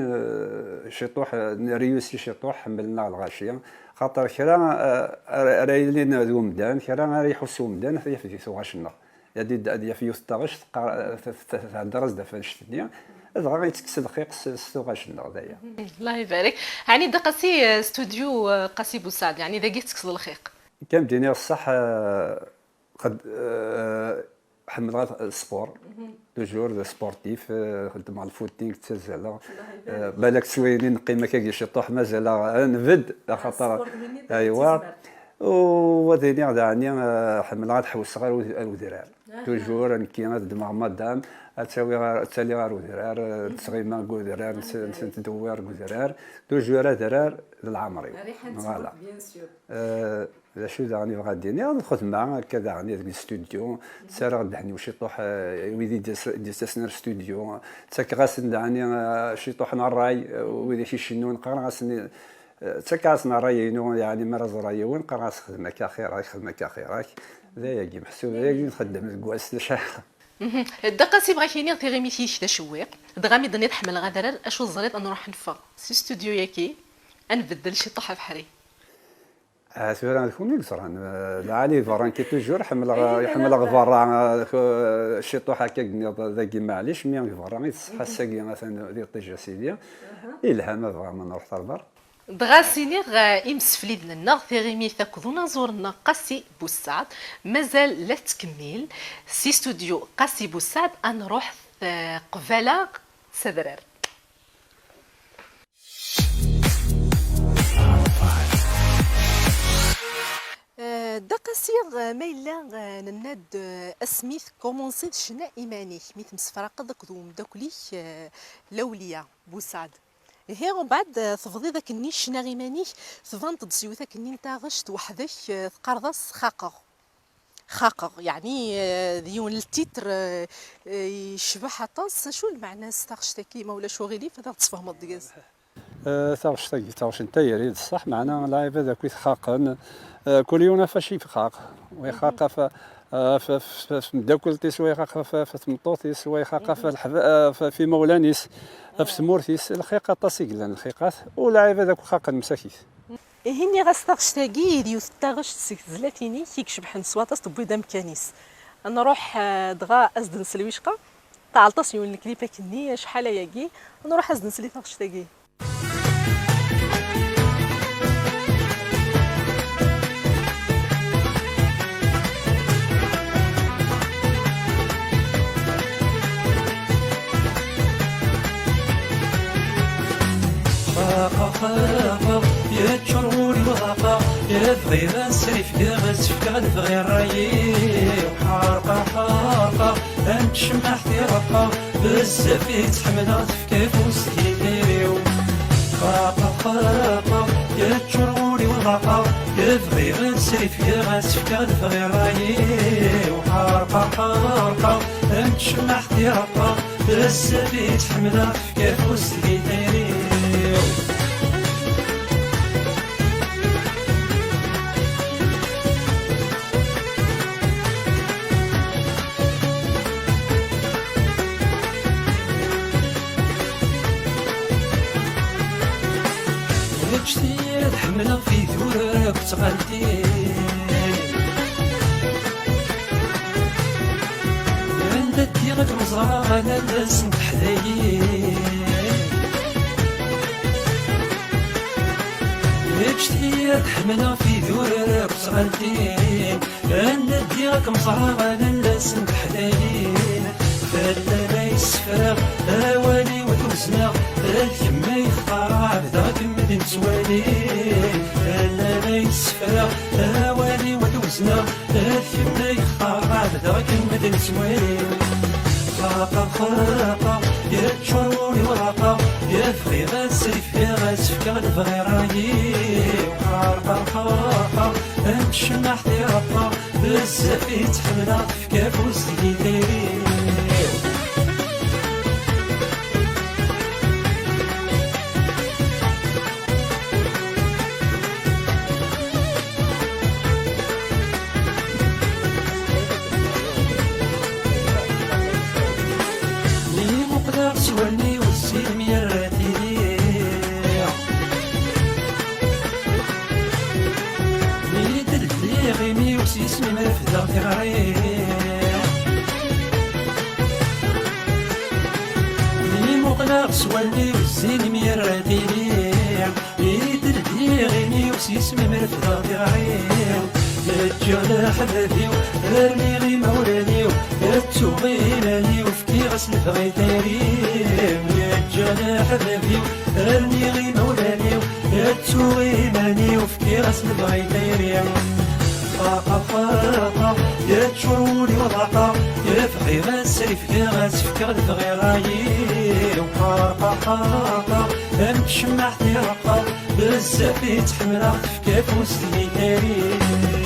شي طوح ريوسي شي طوح حملنا الغاشيه خاطر كرا رايلين ذو مدان كرا ريحسو مدان في ثواشنا يدي في 16 درس دفنش الدنيا هذا غير يتكسل خيق ثواشنا ذايا الله يبارك يعني دقسي استوديو قاسي بوسعد يعني ذا تكسل الخيق كان بدينا الصح قد حمل السبور توجور سبورتيف خدم مع الفوتينغ تزال بالك سويني نقيمه كي شي طوح مازال نفد خاطر ايوا وذيني يعني حمل غاد حوس صغار ودرار توجور نكي دماغ مدام تسالي غار ودرار تسغيما ودرار ندوار ودرار توجور درار للعمري فوالا شو دعني غاديني ناخذ معاه كذا عني في الاستوديو سار غادي وشي طوح ويدي ديستاسنر استوديو تاك غاس دعني شي طوح نراي ويدي شي شنو نقرا غاسني تاك غاس نراي يعني مرز راي وين نقرا غاس خدمك اخيراك خدمك اخيراك ذا يجي محسوب ذا يجي نخدم الكواس شحال دقاسي بغا كيني تيغيمي فيش تشويق دغامي دني تحمل غادرر اشو الزريط انو راح نفا سي استوديو ياكي نبدل شي طوح بحري سورة نكون يقصران العالي فران كي توجور يحمل غفران شي طوح هكا ذاكي معليش مي غفران يتصحى الساقي مثلا ذي طيجه سيديا الهام فريمون نروح تالبر دغاسيني يمسفليد لنا ثيغيمي ثاكذونا زورنا قاسي بوسعد مازال لا تكمل سي استوديو قاسي بوسعد نروح قفاله سدرار دقاسير ميلا نناد اسميث كومونسيت شنا ايماني ميت مسفرق ذو مداكلي لوليا بوسعد هي ومن بعد تفضي ذاك النيش شنا غيماني تفانت تزيو ذاك النين تاغشت وحدك تقرضس خاقر يعني ديون التيتر يشبه حطاس شو المعنى استغشتكي مولا شو غيلي فذا تفهم الدقاز تاغش انت يريد الصح معنا لايف هذاك خاقن كل يوم فاشي في خاق ويخاق في مداكلتيس ويخاق في تمطوطيس ويخاق في مولانيس في سمورتيس الخيقه طاسيكلان الخيقات ولاعب هذاك خاق المساكيس هني غاستغشتاكي ديو تاغش زلاتيني كيكشبح نسواطاس تبويدا مكانيس انا نروح دغا ازدن سلويشقه تعلطس يون الكليبه كني شحال ياكي نروح ازدن سلي تاغشتاكي خاقا يا تشروري وهاقا يا بغير نسرف يا غزفك غدبغي الرايي وحارقا حارقا انت شمحتي رقا بزاف يتحمل تفكيف وسكينيو خاقا يا تشروري وهاقا يا بغير نسرف يا غزفك غدبغي الرايي وحارقا حارقا انت شمحتي رقا بزاف يتحمل تفكيف وسكينيو كشتي تحملها في ثورك تغلتي عندك ديغك مزرعة على الناس نتحدايين كشتي تحملها في ثورك تغلتي عندك ديغك مزرعة على الناس نتحدايين فلا يسفرغ اواني وتوزنا الكما يختار بداك مدن سوالي فلا يسفرغ اواني وتوزنا الكما يختار بداك مدن سوالي خاقا تشروري ورقة يفغي غاسرف يا غاسفك غنبغي رايي وحارقة خارقة امشي محتي رقة بزاف يتحملها في كابوس ديالي سوالني والسلم يراتي ملي درت لي غيمي وسيسمي مرفدة في غريق ملي مقلق سوالني والسلم يراتي ملي درت لي غيمي وسيسمي مرفدة في غريق يا حبابي ارمي غي مولاني التوغي مالي وفكي غسل بغي تاريم يا حبابي ارمي غي مولاني التوغي مالي وفكي غسل بغي تاريم فاقا فاقا يا تشروري وضاقا يا فغي غاسرف يا غاسفك غدبغي رايي وحارقا حارقا امشي محتي رقا بزاف يتحملها في كابوس لي تاريم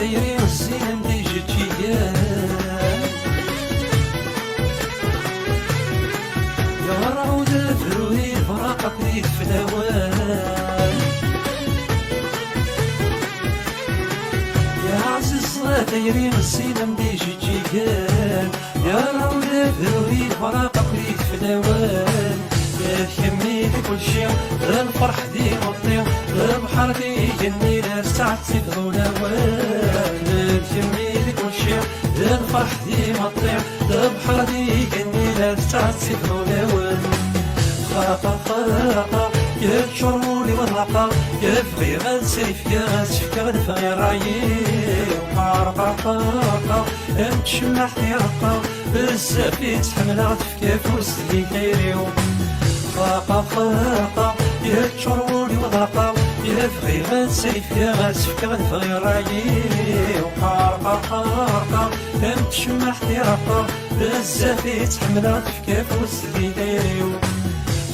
دايري الزين ديجي تشيان يا رعود الفروي فراقك ليك في الاوان يا عزيز دايري الزين ديجي تشيان يا رعود الفروي فراقك ليك في الاوان يا كمي كل شيء الفرح دي مطير البحر دي جني لا ساعة تفضل اوان كمي كل شيء الفرح دي مطير البحر دي جني لا ساعة تفضل اوان خاقا خاقا يا تشروري والرقا يا فغي غنسرف يا غاسفك غنبغي رايي وحارقا خاقا امشي محتي رقا بزاف يتحملها في كابوس لي دايريو خاقا خاقا يا تشروري وضاقا يا فغي غنسرف يا غاسفك غنبغي رايي وحارقا خارقا امشي محتي رقا بزاف يتحملها في كابوس لي دايريو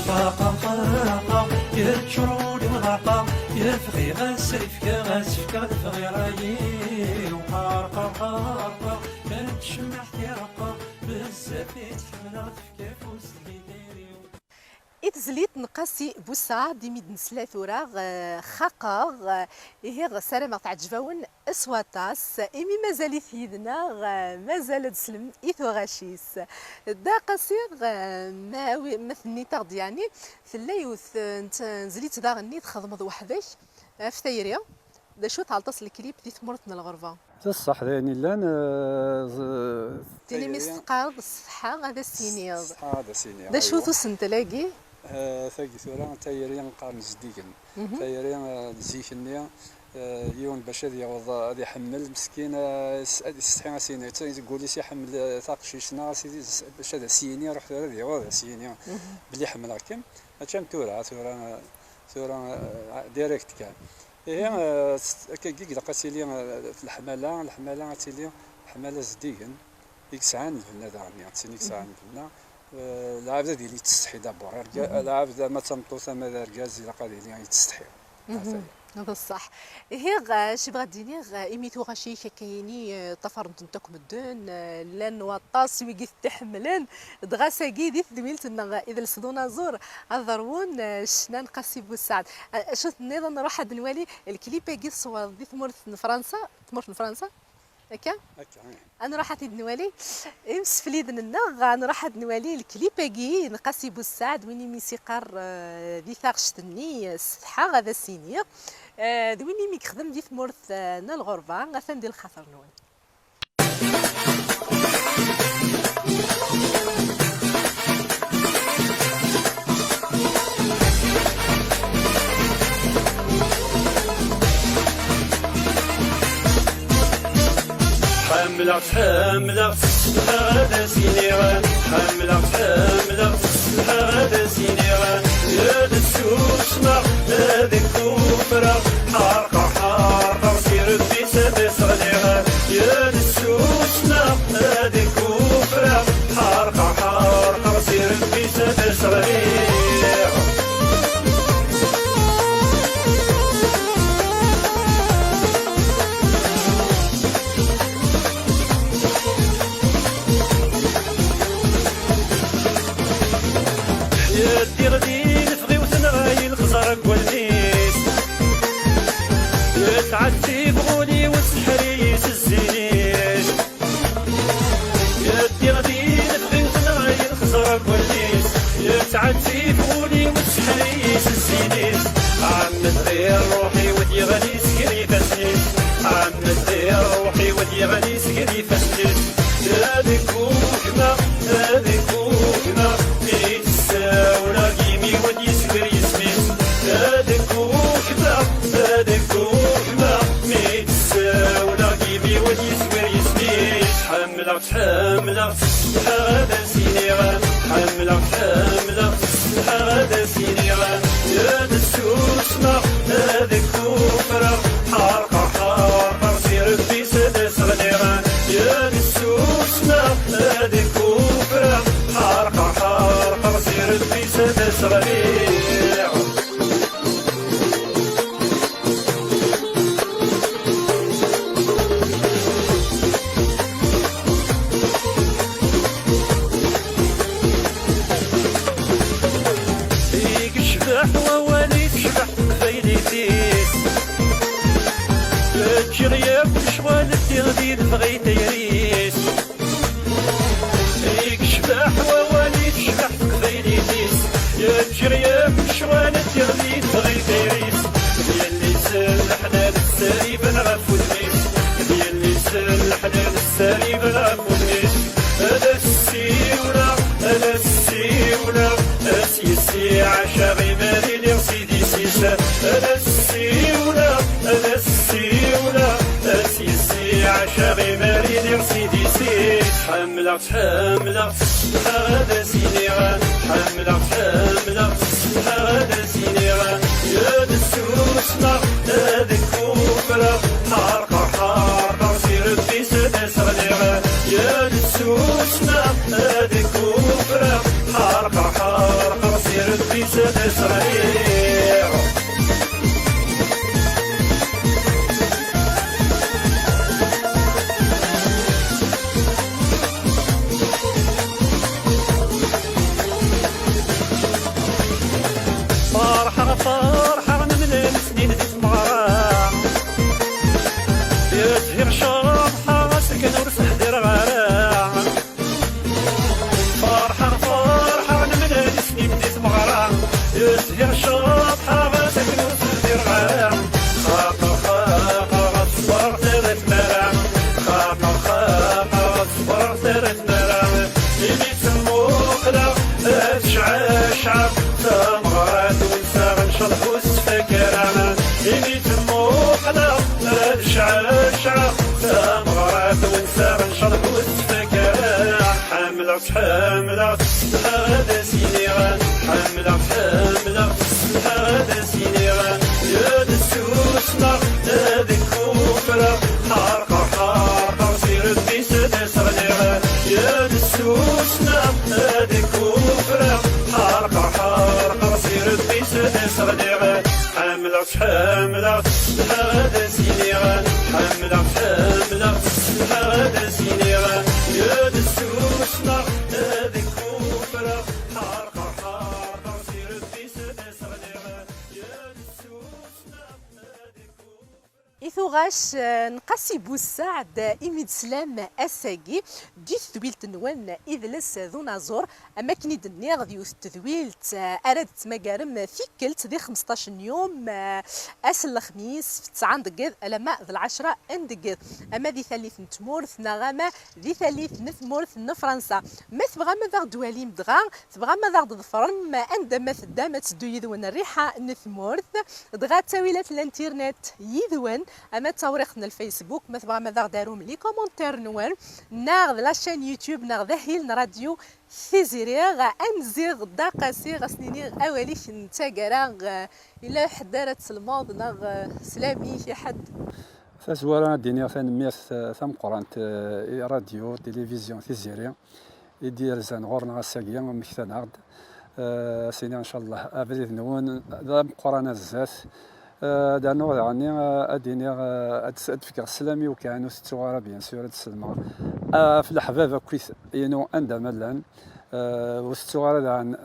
خاقا خاقا يا تشروري وضاقا يا فغي غنسرف يا غاسفك غنبغي رايي وحارقا خارقا امشي محتي رقا بزاف يتحملها في كابوس لي دايريو إتزليت نقاسي بوسا ديميد نسلاثورا خاقا هي سلامة تعجبون اسواتاس إمي مازال ثيدنا مازال تسلم إيثو غاشيس دا قصير ما ثني تغد يعني ثلايوث نزليت دا غني تخدمض وحدك في تايريا دا شو تعلطس الكليب دي ثمرتنا الغرفة الصح يعني لان تيني مستقار الصحة هذا السينير هذا سينير دا شو ثوسن تلاقي ثاقي ثورا تايرين قارن جديقن تايرين زيكنيا يون باش هذا يوض يحمل مسكين يستحي سيني تقول لي يحمل ثاقشيشنا سيدي باش هذا سيني رحت هذا يوض سيني بلي حمل هكا هاتشام ثورا ديريكت كان هي كي لقاتيلي في الحماله تيلي حماله زديقن ديك ساعه نبنا دارني تسني ساعه نبنا العابده ديالي تستحي دابور العابده ما تمطوسه ما داركاز الا قال لي تستحي هذا الصح هي شي بغات ديني ايميتو غاشي كايني طفرنت نتاكم الدون لان وطاس ويقيت تحملن دغاساكي دي ثميلتنا اذا الصدونا زور الضرون شنان قاسي بوسعد شفت نيضا نروح هاد نوالي الكليب كي صور دي ثمرت فرنسا تمرت فرنسا هكا انا راح نوالي امس في ليدنا انا راح نوالي الكليباكي نقاسي بوسعد ويني موسيقار دي ثاغشتني الصحه هذا السينير دويني مي خدم دي ثمورث نا الغربه غافن ديال الخاطر نوال حملة هذا سينيغان حملة هذا سينيغان يا السوسمة هذيك كفرة حارقة سير في سبع صغيرة يا السوسمة هذيك كفرة حارقة سير في سبع صغيرة يدي غدي نفغي وتنغاي الخزرق والنيس يتعدي بغولي والسحريس الزينيس يدي غدي نفغي وتنغاي الخزرق والنيس يتعدي بغولي والسحريس الزينيس عم تغير روحي ودي غني سكري فاسنيس عم تغير روحي ودي غني سكري فاسنيس هذيك وكما هذيك وكما ولا قيمي ودي سكر يسميس هذيك وكما ميتسا ولا قيمي ودي سكر يسميس حملة هذا سينيغان حملة هذا سينيغان يا السوسمة هذيك كفرة حارقة سير في سد صغيران يا السوسمة هذيك كفرة حارقة سير في سد صغير فيك شبح ووالي تشبح خيلي تيس تجريب شوال التغديد بغيت يريس فيك شبح ووالي تشبح خيلي تيس تجريب شوال التغديد بغيت يريس يلي سلحنا للسريب نغف ودميس يلي سلحنا للسريب نغف ودميس هذا السيولة سيسي عشاغي مالي لي سيدي سيسا هذا السيولة سيسي عشاغي مالي لي سيدي سيس حملة هذا سينيغان حملة هذا سينيغان يا السوسمة هذيك كفرة حارقة سير في سد صغيرة يا السوسمة هذيك كفرة حارقة سير في سد صغيرة فرحة من السنين دي تمغرا يزهر شرحة سكن ورسح دير غرا فرحة من السنين دي تمغرا يزهر شرحة سكن ورسح دير غرا خاقة صبر ثلاث مرا خاقة صبر ثلاث مرا يمي تموخلا تشعشع تمغرات شرح وسفكرة إني تموخنا شعشع تمغرات ونسار شرح وسفكرة حملة هذا سينيغان حملة هذا سينيغان يا السوسمة هذيك كفرة حارقة سير في سد صغيرة يا السوسمة هذيك كفرة حارقة سير في سد صغيرة حملة هذا سينيغان حملة هذا سينيغان يا السوسمة هذيك كفرة حارقة سير في سد صغيرة يا السوسمة هذيك إثوغاش نقاسي بوسعد إميد سلام أساقي دي ثويلت نوان إذلس ذو نازور أماكن دنيا غدي ثويلت أراد مقارم فيكلت ذي 15 يوم أس الخميس في 9 دقيق ألما ذي 10 دقيق أما ذي ثالث نتمورث نغاما ذي ثالث نثمورث نفرنسا ما تبغى ما ذا دوالي مدغا تبغى ما ذا ضفرم عندما تدامت تدو يذون الريحة نثمورث دغا تاويلات الانترنت يذون أما توريقنا الفيسبوك مثلا ماذا داروا لي كومونتير نوال ناغ لاشين يوتيوب ناغ ذهيل راديو ثيزيريغ انزيغ داقاسي غسنيني اوليش نتاقراغ الى حدارة الماض ناغ سلامي في حد فزوارا دينيا ثان ثم قرانت راديو تلفزيون ثيزيريا يدير زان غورنا ساقيا مكتان عقد سينا ان شاء الله ابريد نون ذا قرانا الزات دانو يعني اديني ادفكر السلامي وكانوا ستوغارا بيان سور السلمى في الحبابه كويس ينو عندما لان وستوغارا عن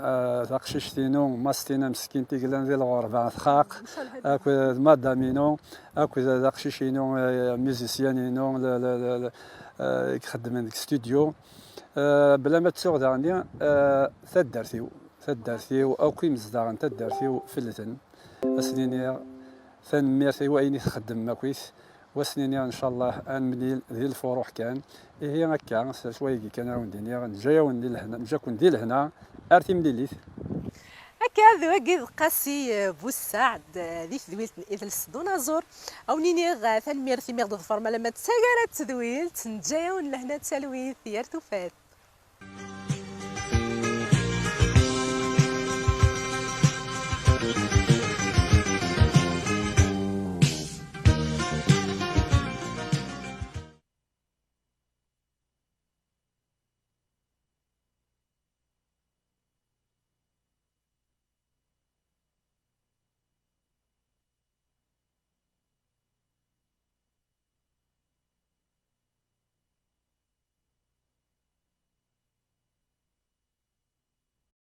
تقشيشتينو ماستينا مسكين تيقلان ذي الغربة ثخاق اكو مادامينو اكو تقشيشينو ميوزيسيانينو يخدم عندك ستوديو بلا ما تسوغ دانيا ثدارثيو او كي مزداغن ثدارثيو فلتن اسنيني ثان ميرثي ويني تخدم ماكويس وسنيني ان شاء الله ان مليل ذي الفروح كان هي هكا شويه كان راونديني نجاو لهنا نجاكم دي لهنا ارتي مليليت هكا ذوقي قاسي بوسعد ذي ذويلت إذلس دونازور أو نيني ثان ميرثي ميغد ظفر مالا ما تساقرات ذويلت نجاو لهنا تسالوي ثيار توفات